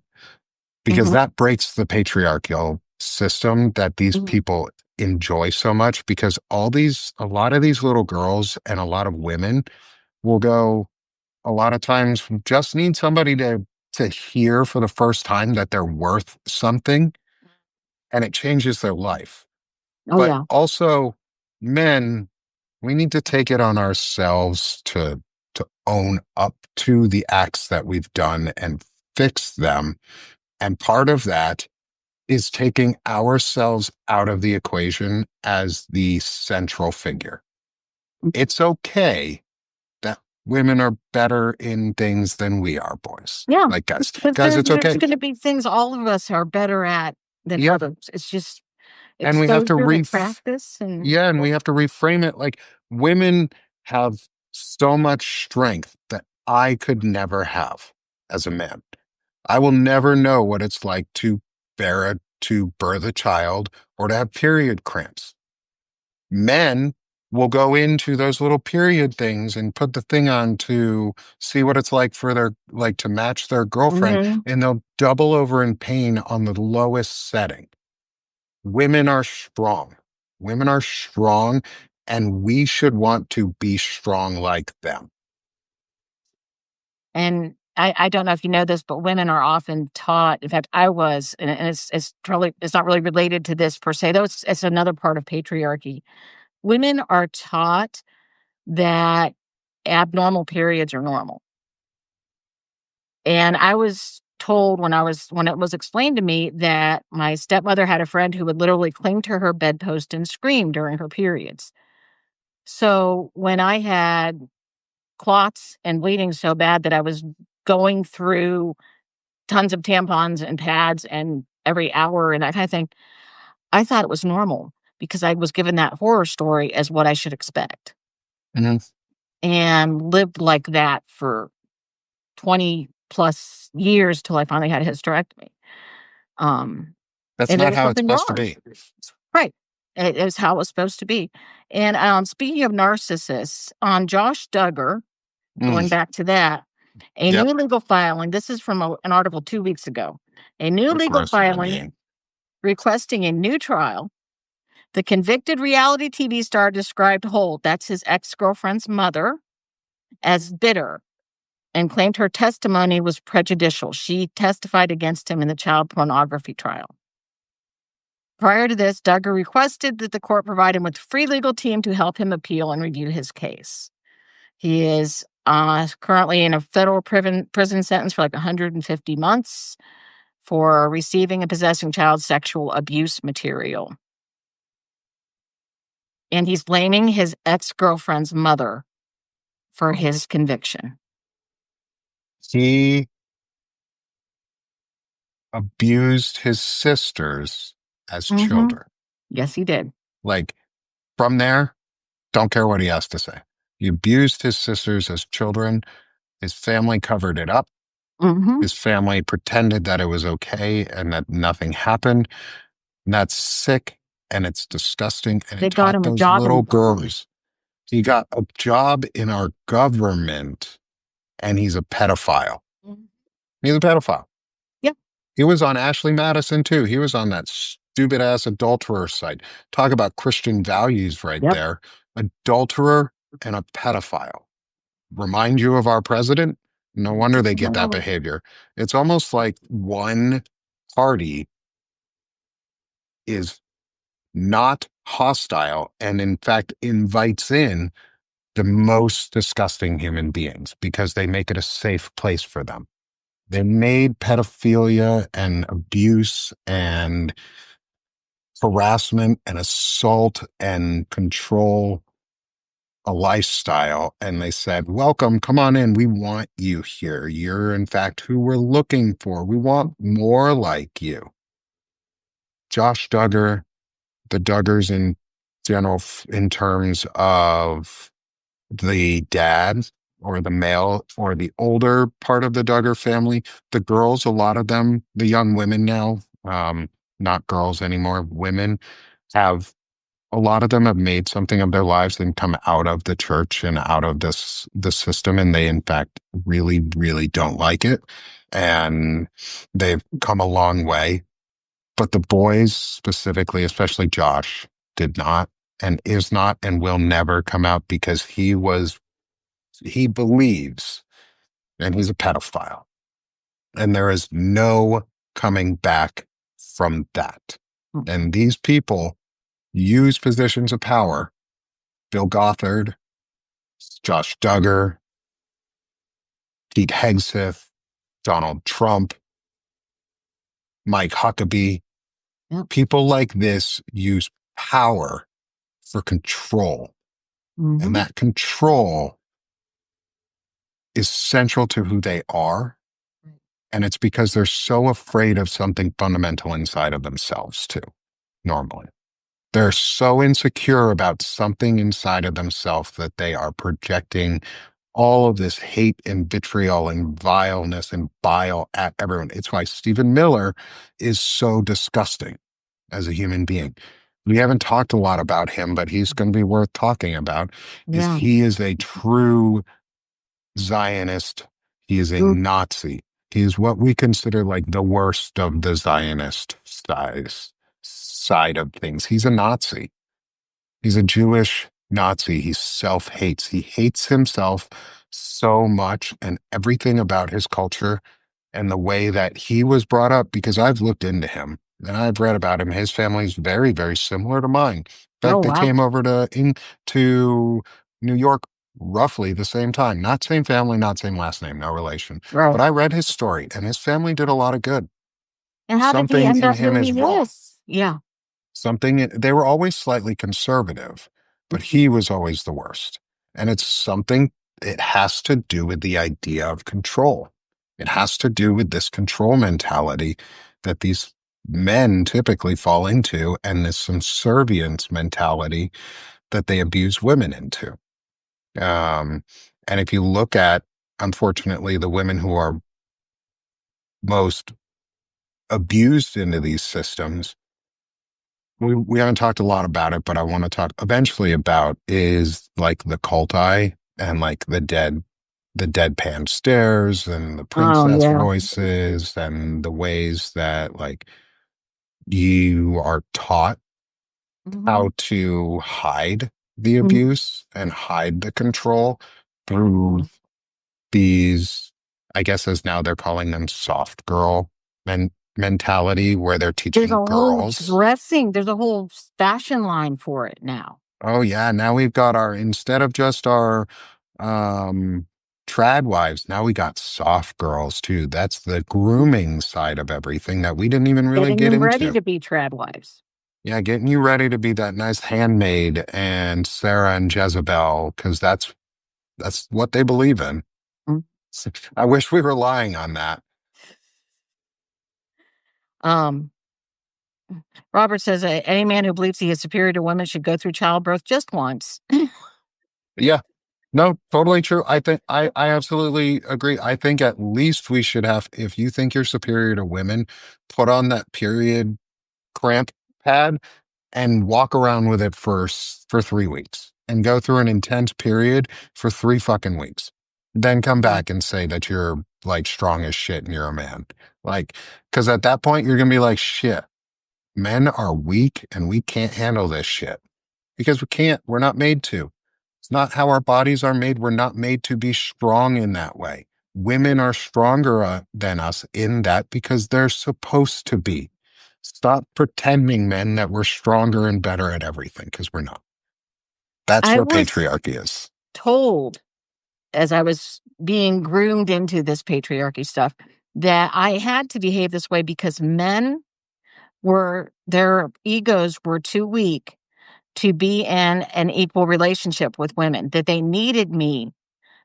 because mhm, that breaks the patriarchal system that these mhm, people enjoy so much. Because a lot of these little girls and a lot of women will go, a lot of times, just need somebody to to hear for the first time that they're worth something, and it changes their life. Oh, But yeah. also, men, we need to take it on ourselves to own up to the acts that we've done and fix them. And part of that is taking ourselves out of the equation as the central figure. It's okay that women are better in things than we are, boys. Yeah. Like, Because guys, it's there's okay. going to be things all of us are better at than Yeah. others. It's just And we have to exposure and practice and yeah, and we have to reframe it like women have so much strength that I could never have as a man. I will never know what it's like to birth a child or to have period cramps. Men will go into those little period things and put the thing on to see what it's like for their like to match their girlfriend, Mhm. and they'll double over in pain on the lowest setting. Women are strong. Women are strong, and we should want to be strong like them. And I don't know if you know this, but women are often taught. In fact, I was, and it's not really related to this per se, though it's another part of patriarchy. Women are taught that abnormal periods are normal. And I was told when it was explained to me that my stepmother had a friend who would literally cling to her bedpost and scream during her periods. So when I had clots and bleeding so bad that I was going through tons of tampons and pads and every hour and that kind of thing, I thought it was normal because I was given that horror story as what I should expect Mhm. and lived like that for 20 plus years till I finally had a hysterectomy. Um, That's and there not was how it's something supposed to wrong. be. Right. It is how it was supposed to be. And speaking of narcissists, on Josh Duggar, Mm, going back to that, a yep. new legal filing, this is from an article 2 weeks ago, a new Of legal course, filing honey. requesting a new trial. The convicted reality TV star described Holt, that's his ex girlfriend's mother, as bitter and claimed her testimony was prejudicial. She testified against him in the child pornography trial. Prior to this, Duggar requested that the court provide him with a free legal team to help him appeal and review his case. He is currently in a federal prison sentence for like 150 months for receiving and possessing child sexual abuse material. And he's blaming his ex-girlfriend's mother for his conviction. He abused his sisters as Mhm. children. Yes, he did. Like, from there, don't care what he has to say. He abused his sisters as children. His family covered it up. Mhm. His family pretended that it was okay and that nothing happened. And that's sick and it's disgusting. And They it got taught him a those job little in. girls. He got a job in our government and he's a pedophile. Mhm. He's a pedophile. Yep, He was on Ashley Madison too. He was on that stupid ass adulterer site. Talk about Christian values right yep. there. Adulterer and a pedophile. Remind you of our president? No wonder they get that behavior. It's almost like one party is not hostile and in fact invites in the most disgusting human beings because they make it a safe place for them. They made pedophilia and abuse and harassment and assault and control a lifestyle. And they said, welcome, come on in. We want you here. You're, in fact, who we're looking for. We want more like you. Josh Duggar, the Duggars in general, in terms of the dad or the male or the older part of the Duggar family, the girls, a lot of them, the young women now, not girls anymore, women have a lot of them have made something of their lives and come out of the church and out of the system, and they in fact really, really don't like it. And they've come a long way. But the boys specifically, especially Josh, did not and is not and will never come out because he believes and he's a pedophile. And there is no coming back from that. Mm-mm. And these people use positions of power. Bill Gothard, Josh Duggar, Pete Hegseth, Donald Trump, Mike Huckabee. Yep. People like this use power for control. And Mm-hmm. that control is central to who they are. And it's because they're so afraid of something fundamental inside of themselves, too, normally. They're so insecure about something inside of themselves that they are projecting all of this hate and vitriol and vileness and bile at everyone. It's why Stephen Miller is so disgusting as a human being. We haven't talked a lot about him, but he's going to be worth talking about. Is Yeah. he is a true Zionist. He is a Mm. Nazi. He is what we consider like the worst of the Zionist side of things. He's a Nazi. He's a Jewish Nazi. He self hates. He hates himself so much and everything about his culture and the way that he was brought up because I've looked into him and I've read about him. His family's very, very similar to mine. In Oh, fact, they wow. came over to New York roughly the same time. Not same family, not same last name, no relation. But Right. I read his story and his family did a lot of good. And how did he Something end in up who him he is wrong. is? Yeah. Something they were always slightly conservative, but Mhm. he was always the worst. And it's something, it has to do with the idea of control. It has to do with this control mentality that these men typically fall into and this subservience mentality that they abuse women into. Um, and if you look at, unfortunately, the women who are most abused into these systems, we haven't talked a lot about it, but I want to talk eventually about is like the cult eye and like the deadpan stares and the Oh, princess yeah. voices and the ways that like you are taught Hmm. how to hide the Hmm. abuse and hide the control through these, I guess as now they're calling them soft girl mentality where they're There's a teaching whole girls. dressing, there's a whole fashion line for it now. Oh yeah, now we've got our instead of just our um trad wives, now we got soft girls too. That's the grooming side of everything that we didn't even really Getting get them ready into. to be trad wives. Yeah, getting you ready to be that nice handmaid and Sarah and Jezebel, because that's what they believe in. Mm. I wish we were lying on that. Um, Robert says any man who believes he is superior to women should go through childbirth just once. Yeah, no, totally true. I think I absolutely agree. I think at least we should have, if you think you're superior to women, put on that period cramp pad and walk around with it for 3 weeks and go through an intense period for 3 fucking weeks. Then come Mm. back and say that you're like strong as shit and you're a man. Like, because at that point you're gonna be like, shit, men are weak and we can't handle this shit because we can't. We're not made to. It's not how our bodies are made. We're not made to be strong in that way. Women are stronger than us in that because they're supposed to be. Stop pretending, men, that we're stronger and better at everything because we're not. That's I where was patriarchy is. told as I was being groomed into this patriarchy stuff that I had to behave this way because men were, their egos were too weak to be in an equal relationship with women, that they needed me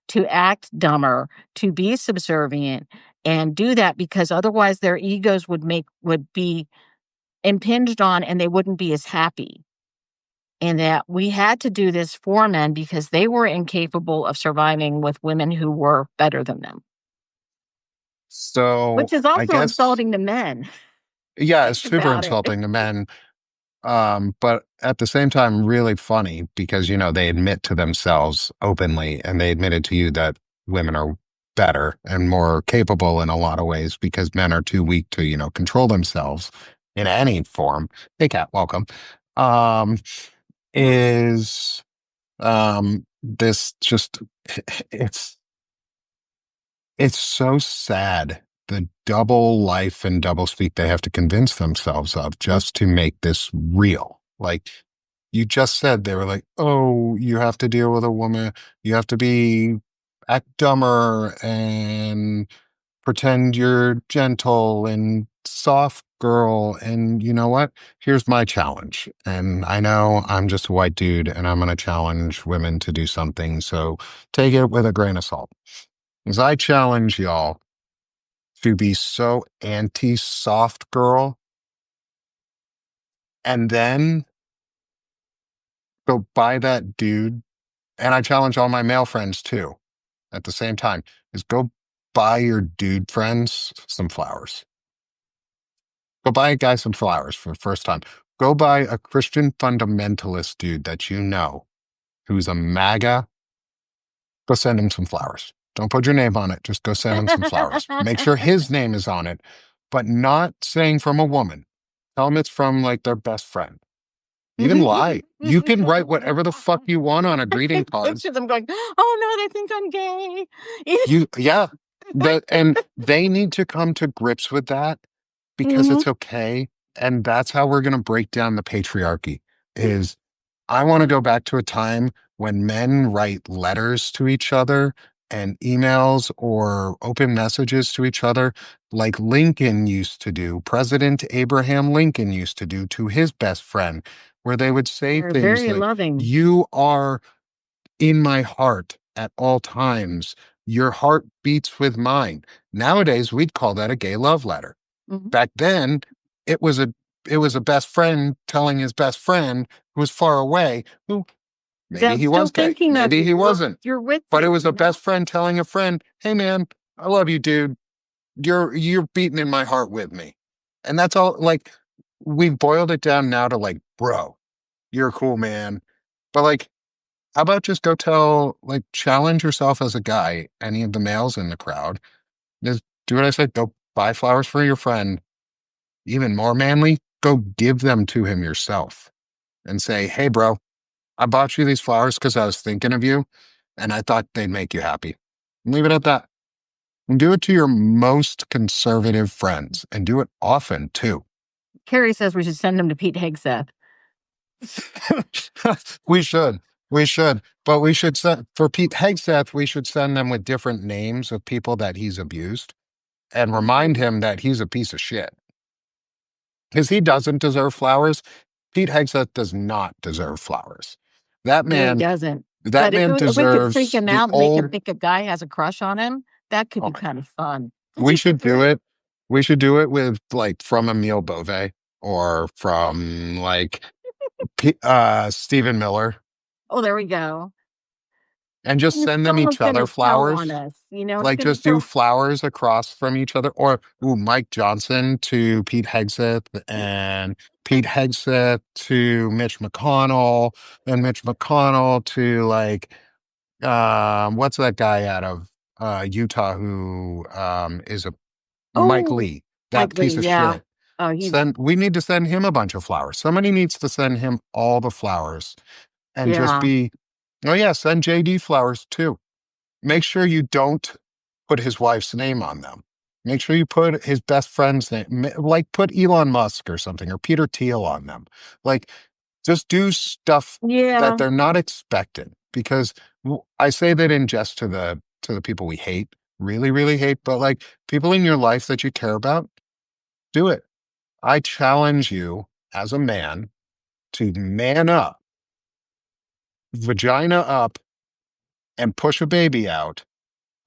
to act dumber, to be subservient and do that because otherwise their egos would be impinged on and they wouldn't be as happy. And that we had to do this for men because they were incapable of surviving with women who were better than them, which So is I also guess, insulting to men. yeah, it's Think super about it. insulting to men. But at the same time, really funny because, they admit to themselves openly and they admitted to you that women are better and more capable in a lot of ways because men are too weak to, control themselves in any form. Hey, Cat, welcome. Um, is, this just, it's, it's so sad the double life and double speak they have to convince themselves of Mm. just to make this real. Like you just said, they were like, oh, you have to deal with a woman, you have to be act dumber and pretend you're gentle and soft girl. And you know what? Here's my challenge. And I know I'm just a white dude and I'm going to challenge women to do something. So take it with a grain of salt. As I challenge y'all to be so anti soft girl and then go buy that dude. And I challenge all my male friends too at the same time is go buy your dude friends some flowers. Go buy a guy some flowers for the first time. Go buy a Christian fundamentalist dude that you know who's a MAGA. Go send him some flowers. Don't put your name on it. Just go send him some flowers. Make sure his name is on it, but not saying from a woman. Tell them it's from like their best friend. Even lie. You can write whatever the fuck you want on a greeting card. Picture them going, oh no, they think I'm gay. Yeah. And they need to come to grips with that because Mhm. it's okay. And that's how we're going to break down the patriarchy is I want to go back to a time when men write letters to each other and emails or open messages to each other like Lincoln used to do, President Abraham Lincoln used to do to his best friend, where they would say They're things very like, loving. you are in my heart at all times. Your heart beats with mine. Nowadays, we'd call that a gay love letter. Mhm. Back then, it was a it was a best friend telling his best friend who was far away, who maybe That's he still was gay, thinking of maybe you. he wasn't, You're with but it you, was a best friend telling a friend, "Hey man, I love you, dude. You're beating in my heart with me." And that's all like we've boiled it down now to like, bro, you're a cool man. But like how about just go tell, like, challenge yourself as a guy, any of the males in the crowd. Just do what I said. Go buy flowers for your friend. Even more manly, go give them to him yourself and say, hey, bro, I bought you these flowers because I was thinking of you and I thought they'd make you happy. And leave it at that. And do it to your most conservative friends and do it often too. Carrie says we should send him to Pete Hegseth. we should. We should. But we should send, for Pete Hegseth, we should send them with different names of people that he's abused and remind him that he's a piece of shit. Because he doesn't deserve flowers. Pete Hegseth does not deserve flowers. That No, he man, doesn't. that But man if we could freak deserves him the out and make him old. think a guy has a crush on him, that could Oh be my kind of fun. We should do it. We should do it with like from Emile Bove or from like Stephen Miller Oh, there we go. and just And send them someone's each gonna other tell on flowers. us, it's Like gonna just do so flowers across from each other or ooh, Mike Johnson to Pete Hegseth and Pete Hegseth to Mitch McConnell and Mitch McConnell to like what's that guy out of Utah who is a Mike oh, Lee, that Mike Lee, piece of yeah. shit. Oh, he's We need to send him a bunch of flowers. Somebody needs to send him all the flowers and just yeah. be, oh yeah, send JD flowers too. Make sure you don't put his wife's name on them. Make sure you put his best friend's name, like put Elon Musk or something or Peter Thiel on them. Like just do stuff that Yeah. they're not expecting because I say that in jest to the people we hate, really, really hate, but like people in your life that you care about, do it. I challenge you as a man to man up, vagina up, and push a baby out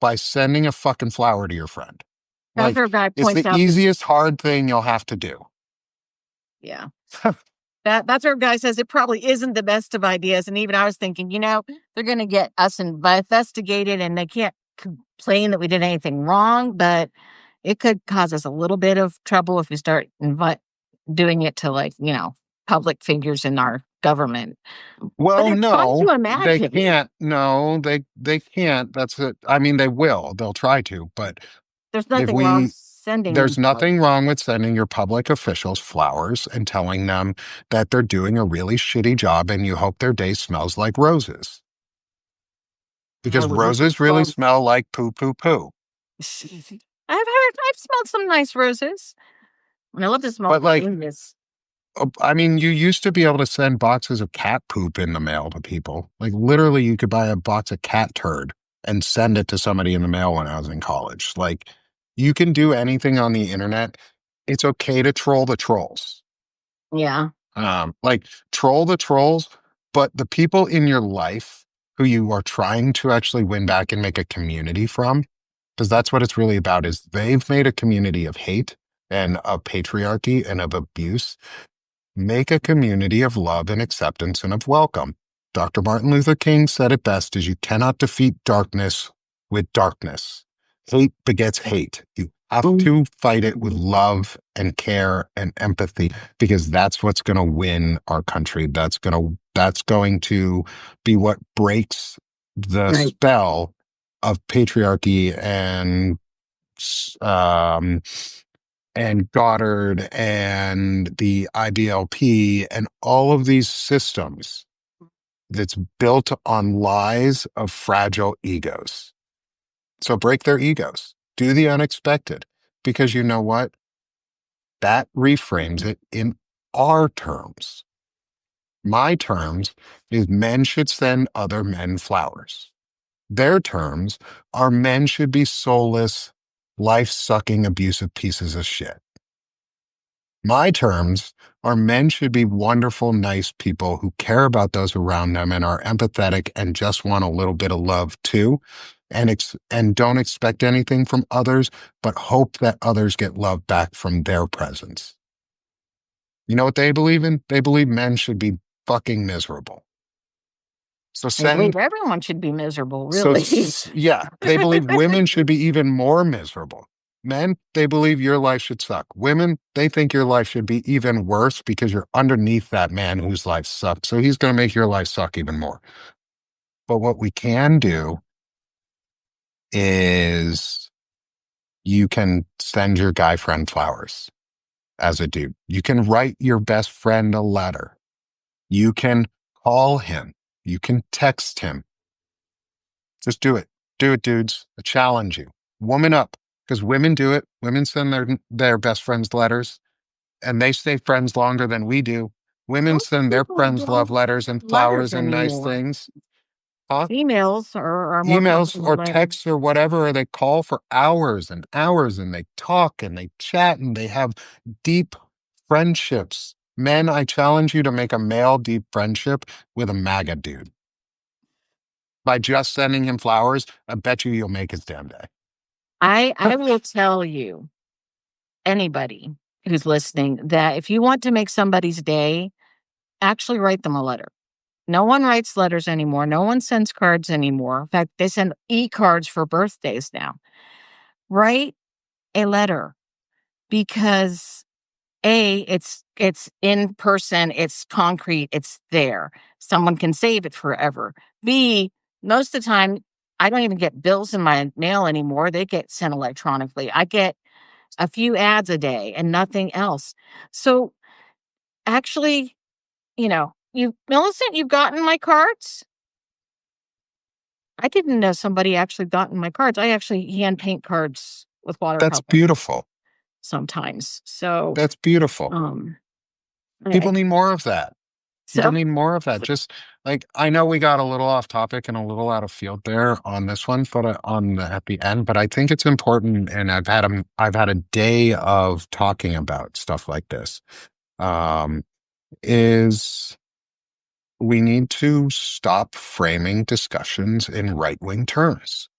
by sending a fucking flower to your friend. That's Like, our guy it's points the out that easiest hard thing you'll have to do. yeah. That's our guy says it probably isn't the best of ideas, and even I was thinking, they're gonna get us investigated, and they can't complain that we did anything wrong, but it could cause us a little bit of trouble if we start doing it to, like, public figures in our government. But Well, it's fun to no, they imagine. can't. No, they can't. That's it. I mean, they will. They'll try to, but There's if nothing wrong we sending them there's flowers. nothing wrong with sending your public officials flowers and telling them that they're doing a really shitty job and you hope their day smells like roses. I Because would hope roses it's really called smell like poo poo poo. I've heard I've smelled some nice roses. And I love to smell But like, genius. I mean, you used to be able to send boxes of cat poop in the mail to people. Like literally, you could buy a box of cat turd and send it to somebody in the mail when I was in college. Like, you can do anything on the internet. It's okay to troll the trolls. Yeah. Like troll the trolls, but the people in your life who you are trying to actually win back and make a community from, because that's what it's really about, is they've made a community of hate and of patriarchy and of abuse. Make a community of love and acceptance and of welcome. Dr. Martin Luther King said it best is you cannot defeat darkness with darkness. Hate begets hate. You have to fight it with love and care and empathy because that's what's going to win our country. That's going to be what breaks the Right. spell of patriarchy um, and Goddard and the IBLP and all of these systems that's built on lies of fragile egos. So break their egos, do the unexpected, because you know what? That reframes it in our terms. My terms is men should send other men flowers. Their terms are men should be soulless, life sucking, abusive pieces of shit. My terms are men should be wonderful, nice people who care about those around them and are empathetic and just want a little bit of love too. And don't expect anything from others, but hope that others get love back from their presence. You know what they believe in? They believe men should be fucking miserable. So I believe send everyone should be miserable, So, really. yeah, they believe women should be even more miserable. Men, they believe your life should suck. Women, they think your life should be even worse because you're underneath that man whose life sucks. So he's going to make your life suck even more. But what we can do is you can send your guy friend flowers as a dude. You can write your best friend a letter. You can call him. You can text him. Just do it. Do it, dudes. I challenge you. Woman up. Because women do it. Women send their best friends letters and they stay friends longer than we do. Women Most send their people friends love don't letters and letters flowers and nice anymore. things. Huh? Females are more Emails comfortable or with letters. texts or whatever, or they call for hours and hours and they talk and they chat and they have deep friendships. Men, I challenge you to make a male deep friendship with a MAGA dude. By just sending him flowers, I bet you'll make his damn day. I will tell you, anybody who's listening, that if you want to make somebody's day, actually write them a letter. No one writes letters anymore. No one sends cards anymore. In fact, they send e-cards for birthdays now. Write a letter because it's in person, it's concrete, it's there. Someone can save it forever. B, most of the time, I don't even get bills in my mail anymore. They get sent electronically. I get a few ads a day and nothing else. So actually, Millicent, you've gotten my cards? I didn't know somebody actually gotten my cards. I actually hand paint cards with That's watercolor beautiful. sometimes. So, That's beautiful. um, I, People need more of that. People so need more of that. Just like I know we got a little off topic and a little out of field there on this one, but at the end. But I think it's important, and I've had a day of talking about stuff like this. Um, is we need to stop framing discussions in right wing terms.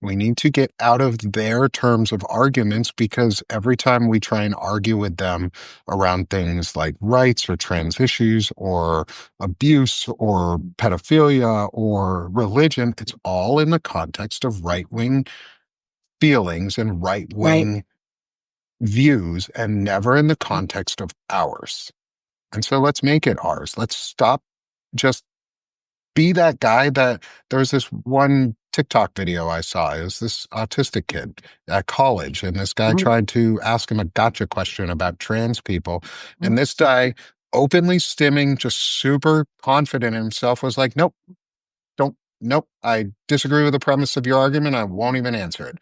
We need to get out of their terms of arguments because every time we try and argue with them around things like rights or trans issues or abuse or pedophilia or religion, it's all in the context of right wing feelings and right right. wing views and never in the context of ours. And so let's make it ours. Let's stop just be that guy that there's this one TikTok video I saw. It was this autistic kid at college, and this guy Mhm, tried to ask him a gotcha question about trans people. mhm. And this guy, openly stimming, just super confident in himself, was like, nope, nope, I disagree with the premise of your argument. I won't even answer it.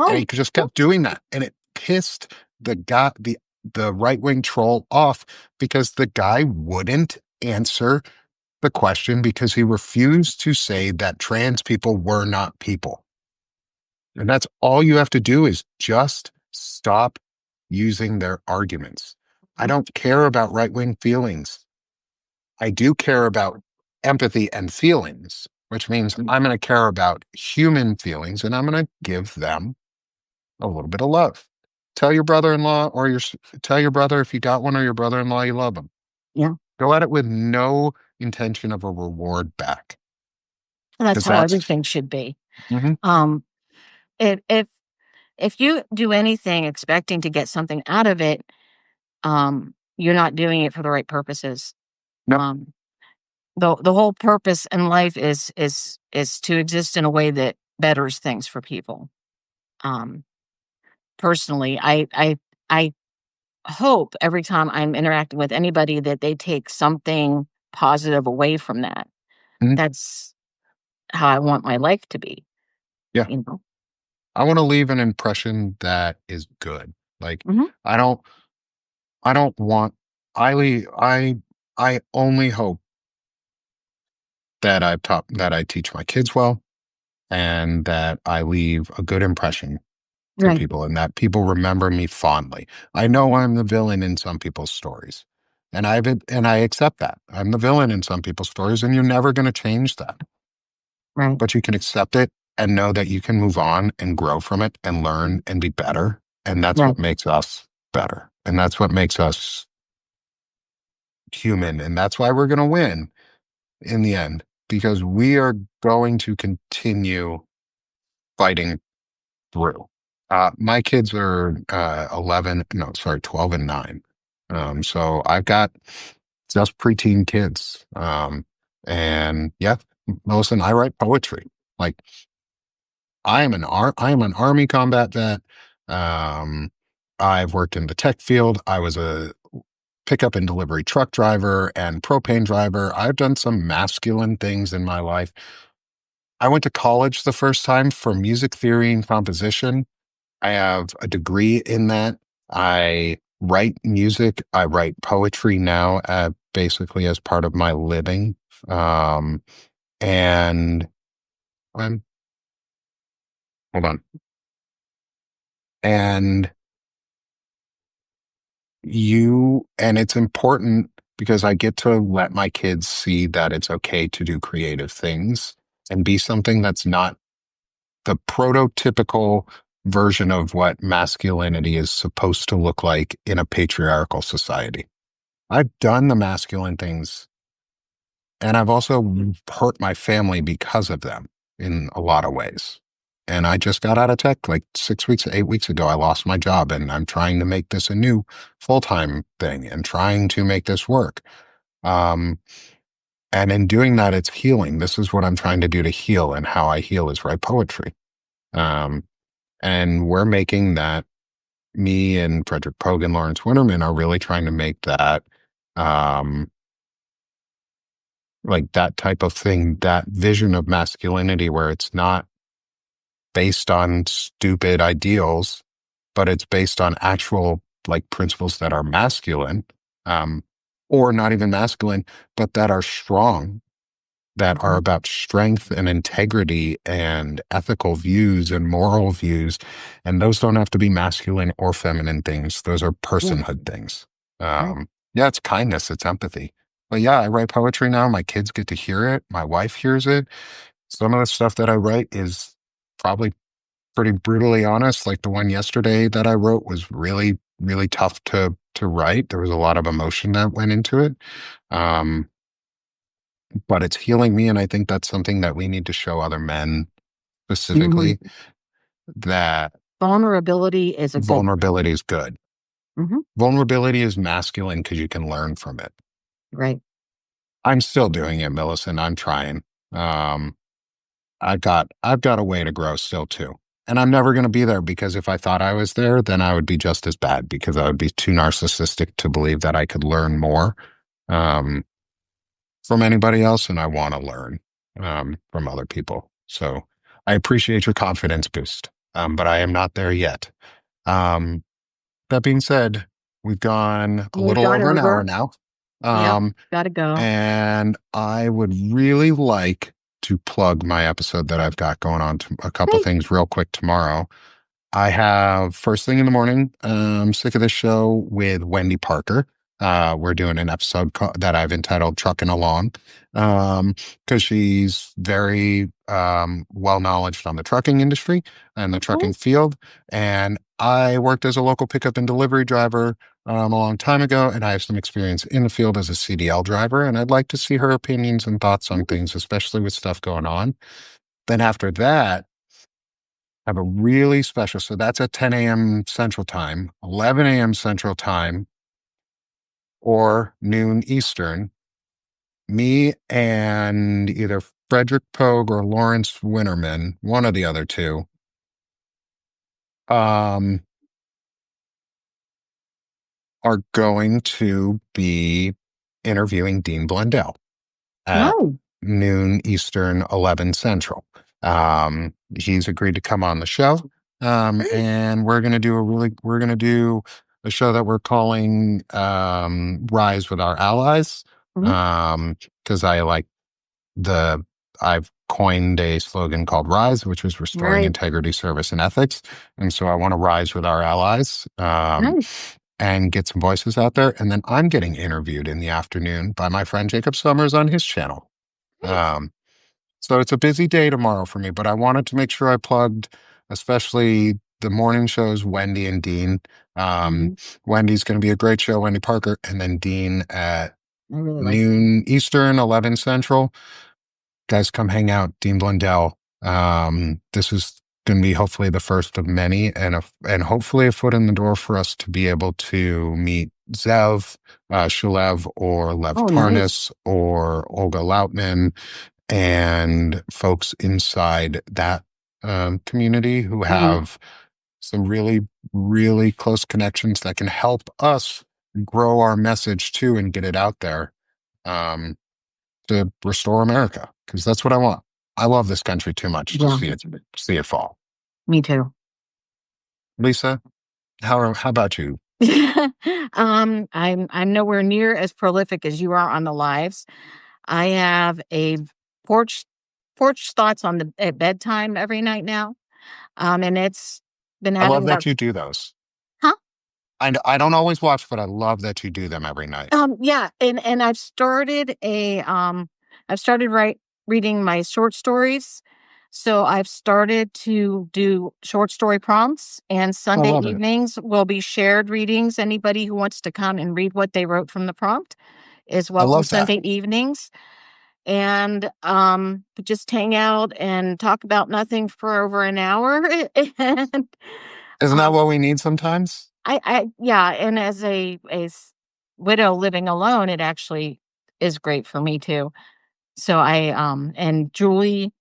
And he Oh, just kept doing that. And it pissed the right wing troll off because the guy wouldn't answer the question because he refused to say that trans people were not people. And that's all you have to do is just stop using their arguments. I Mhm. don't care about right wing feelings. I do care about empathy and feelings, which means I'm going to care about human feelings and I'm going to give them a little bit of love. Tell your brother-in-law tell your brother if you got one or your brother-in-law you love them. Yeah. Go at it with no intention of a reward back And that's because how that's everything should be. Mhm. Um, if if if you do anything expecting to get something out of it, you're not doing it for the right purposes. No. Um, the whole purpose in life is to exist in a way that betters things for people. Um, Personally, I hope every time I'm interacting with anybody that they take something positive away from that. Mhm. That's how I want my life to be, Yeah. you know? I want to leave an impression that is good. Like Mhm. I don't I don't want I only hope that I teach my kids well and that I leave a good impression for Right, people and that people remember me fondly. I know I'm the villain in some people's stories. And I accept that. I'm the villain in some people's stories and you're never going to change that. right, But you can accept it and know that you can move on and grow from it and learn and be better. And that's right. what makes us better. And that's what makes us human. And that's why we're going to win in the end, because we are going to continue fighting through. My kids are 11, no, sorry, 12 and 9. So I've got just preteen kids. And yeah, listen, I write poetry. Like I am an army combat vet. Um, I've worked in the tech field. I was a pickup and delivery truck driver and propane driver. I've done some masculine things in my life. I went to college the first time for music theory and composition. I have a degree in that. I write music. I write poetry now, basically as part of my living. Um, and um, hold on. And and it's important because I get to let my kids see that it's okay to do creative things and be something that's not the prototypical version of what masculinity is supposed to look like in a patriarchal society. I've done the masculine things and I've also hurt my family because of them in a lot of ways. And I just got out of tech like 6 weeks, 8 weeks ago. I lost my job and I'm trying to make this a new full time thing and trying to make this work. Um, and in doing that, it's healing. This is what I'm trying to do to heal. And how I heal is write poetry. Um, and we're making that, me and Frederick Pogue and Lawrence Winterman are really trying to make that um, like that type of thing, that vision of masculinity where it's not based on stupid ideals, but it's based on actual like principles that are masculine, um, or not even masculine, but that are strong, that are Mhm. about strength and integrity and ethical views and moral views. And those don't have to be masculine or feminine things. Those are Yeah, personhood things. right. Yeah, it's kindness, it's empathy. But yeah, I write poetry now. My kids get to hear it. My wife hears it. Some of the stuff that I write is probably pretty brutally honest. Like the one yesterday that I wrote was really, really tough to write. There was a lot of emotion that went into it. Um, but it's healing me. And I think that's something that we need to show other men Mhm. specifically that Vulnerability is a good thing. vulnerability is good. Mhm. Vulnerability is masculine because you can learn from it. Right. I'm still doing it, Millicent. I'm trying. Um, I've got a way to grow still too. And I'm never going to be there because if I thought I was there, then I would be just as bad because I would be too narcissistic to believe that I could learn more um, from anybody else. And I want to learn from other people. So I appreciate your confidence boost, but I am not there yet. that being said, we've gone a We've little gone over an hour over. now. Yep. Um, Gotta go. and I would really like to plug my episode that I've got going on to a couple Great. things real quick tomorrow. I have first thing in the morning. I'm sick of this show with Wendy Parker. We're doing an episode that I've entitled "Trucking Along," because she's very well knowledged on the trucking industry and the Okay. trucking field. And I worked as a local pickup and delivery driver a long time ago, and I have some experience in the field as a CDL driver. And I'd like to see her opinions and thoughts on Great. things, especially with stuff going on. Then after that, have a really special. So that's at 10 a.m. Central Time, 11 a.m. Central Time, or noon Eastern. Me and either Frederick Pogue or Lawrence Winterman, one of the other two, um, are going to be interviewing Dean Blundell at Oh, noon Eastern, 11 Central. He's agreed to come on the show. great. And we're going to do a show that we're calling Rise with Our Allies. Mhm. Because I've coined a slogan called Rise, which is restoring Right. integrity, service, and ethics. And so I want to rise with our allies. Nice. And get some voices out there. And then I'm getting interviewed in the afternoon by my friend Jacob Summers on his channel. Great. Um, so it's a busy day tomorrow for me, but I wanted to make sure I plugged, especially the morning shows, Wendy and Dean. Um, Mhm. Wendy's going to be a great show, Wendy Parker, and then Dean at I really like that. noon Eastern, 11 Central. Guys, come hang out, Dean Blundell. This is going to be hopefully the first of many, and hopefully a foot in the door for us to be able to meet Zev, Shalev, or Lev Oh, nice. Parnas, or Olga Lautman, and folks inside that community who Mhm. have some really, really close connections that can help us grow our message too and get it out there um, to restore America, because that's what I want. I love this country too much to Yeah. see it fall. Me too. Lisa, how about you? I'm nowhere near as prolific as you are on the lives. I have a porch porch thoughts on the at bedtime every night now. And it's been I having love about that you do those. huh? I don't always watch, but I love that you do them every night. Yeah, and I've started reading my short stories. So I've started to do short story prompts, and I Sunday love it. evenings will be shared readings. Anybody who wants to come and read what they wrote from the prompt is I welcome love that. Sunday evenings. And just hang out and talk about nothing for over an hour. And Isn't that um what we need sometimes? I yeah, and as widow living alone, it actually is great for me too. So and Julie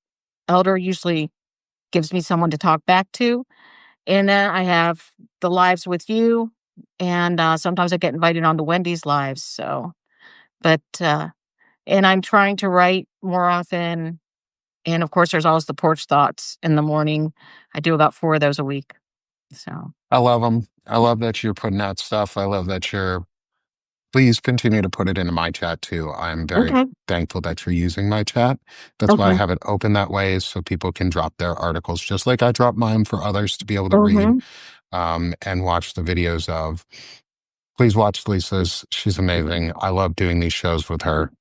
Elder usually gives me someone to talk back to, and then I have the lives with you, and, sometimes I get invited on to Wendy's lives, so but, and I'm trying to write more often, and of course, there's always the porch thoughts in the morning. I do about 4 of those a week, so I love them. I love that you're putting out stuff. I love that you're Please continue to put it into my chat too. I'm very okay, thankful that you're using my chat. That's why I okay. have it open that way so people can drop their articles, just like I drop mine for others to be able to read Mhm. and watch the videos of. Please watch Lisa's. She's amazing. I love doing these shows with her.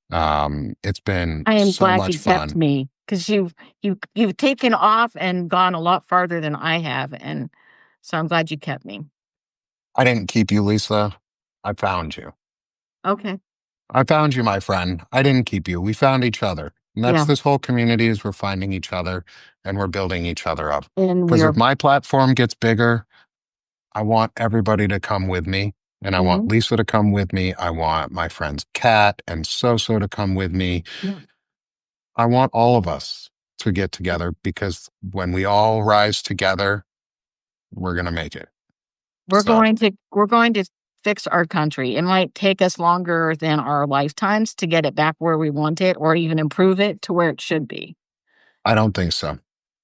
It's been I am so glad much you kept fun. me because you've taken off and gone a lot farther than I have, and so I'm glad you kept me. I didn't keep you, Lisa. I found you. Okay. I found you, my friend. I didn't keep you. We found each other. And that's Yeah, this whole community is we're finding each other and we're building each other up. and we Because are if my platform gets bigger, I want everybody to come with me. And I want mhm, Lisa to come with me. I want my friends Kat and Soso to come with me. yeah. I want all of us to get together because when we all rise together, we're going to make it. So We're going to fix our country. It might take us longer than our lifetimes to get it back where we want it or even improve it to where it should be. I don't think so.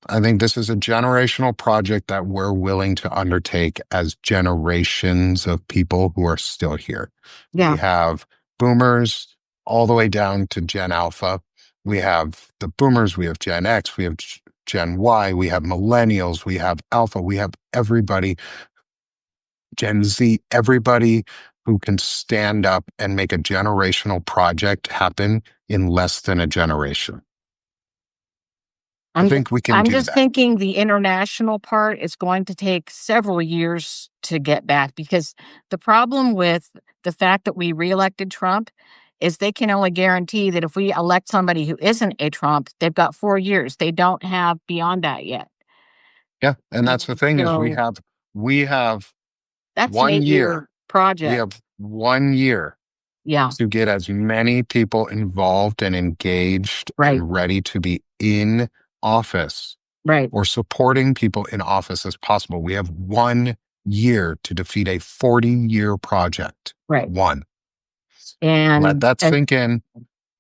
I think this is a generational project that we're willing to undertake as generations of people who are still here. We Yeah. have boomers all the way down to Gen Alpha. We have the boomers, we have Gen X, we have Gen Y, we have millennials, we have Alpha, we have everybody, Gen Z, everybody who can stand up and make a generational project happen in less than a generation. I I'm think we can I'm do just that. thinking the international part is going to take several years to get back because the problem with the fact that we reelected Trump is they can only guarantee that if we elect somebody who isn't a Trump, they've got 4 years. They don't have beyond that yet. Yeah, and that's the And thing is so we have that's an 1 year. 8-year We project. have 1 year Yeah, to get as many people involved and engaged right, and ready to be in office right, or supporting people in office as possible. We have 1 year to defeat a 40-year project. right. One. Let And that sink in.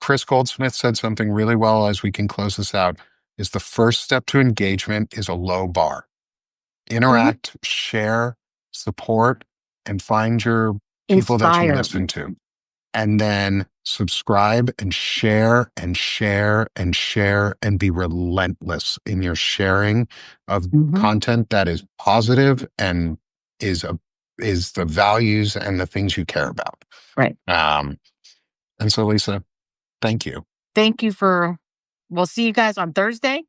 Chris Goldsmith said something really well as we can close this out, is the first step to engagement is a low bar. mhm, Interact, share, support, and find your people that you inspire. listen to. And then subscribe and share and share and share and be relentless in your sharing of Mhm, content that is positive and is a, is the values and the things you care about. right. Um, and so, Lisa, thank you. Thank you for we'll see you guys on Thursday.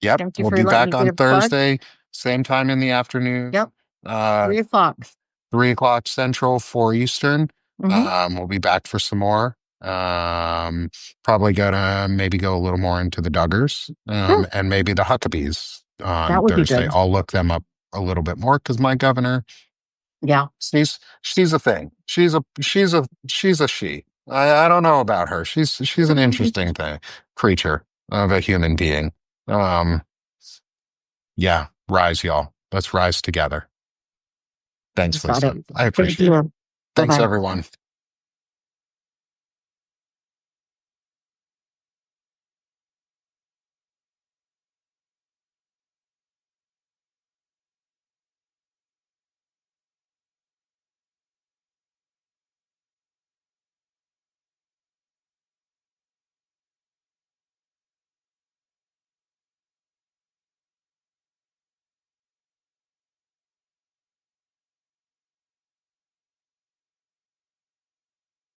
Yep, Thank you we'll for be letting back me get on a plug. Thursday, same time in the afternoon. Yep, Uh, 3 o'clock. 3 o'clock Central, 4 Eastern. Mhm. We'll be back for some more. Probably gonna maybe go a little more into the Duggars, Sure, and maybe the Huckabees on that would be Thursday. good. I'll look them up a little bit more because my governor, Yeah. she's a thing. She's a she. I don't know about her. She's an interesting thing, creature of a human being. Um, yeah, rise, y'all. Let's rise together. Thanks, Got it. Lisa. I Thank appreciate it. you. Thanks, Bye-bye. everyone.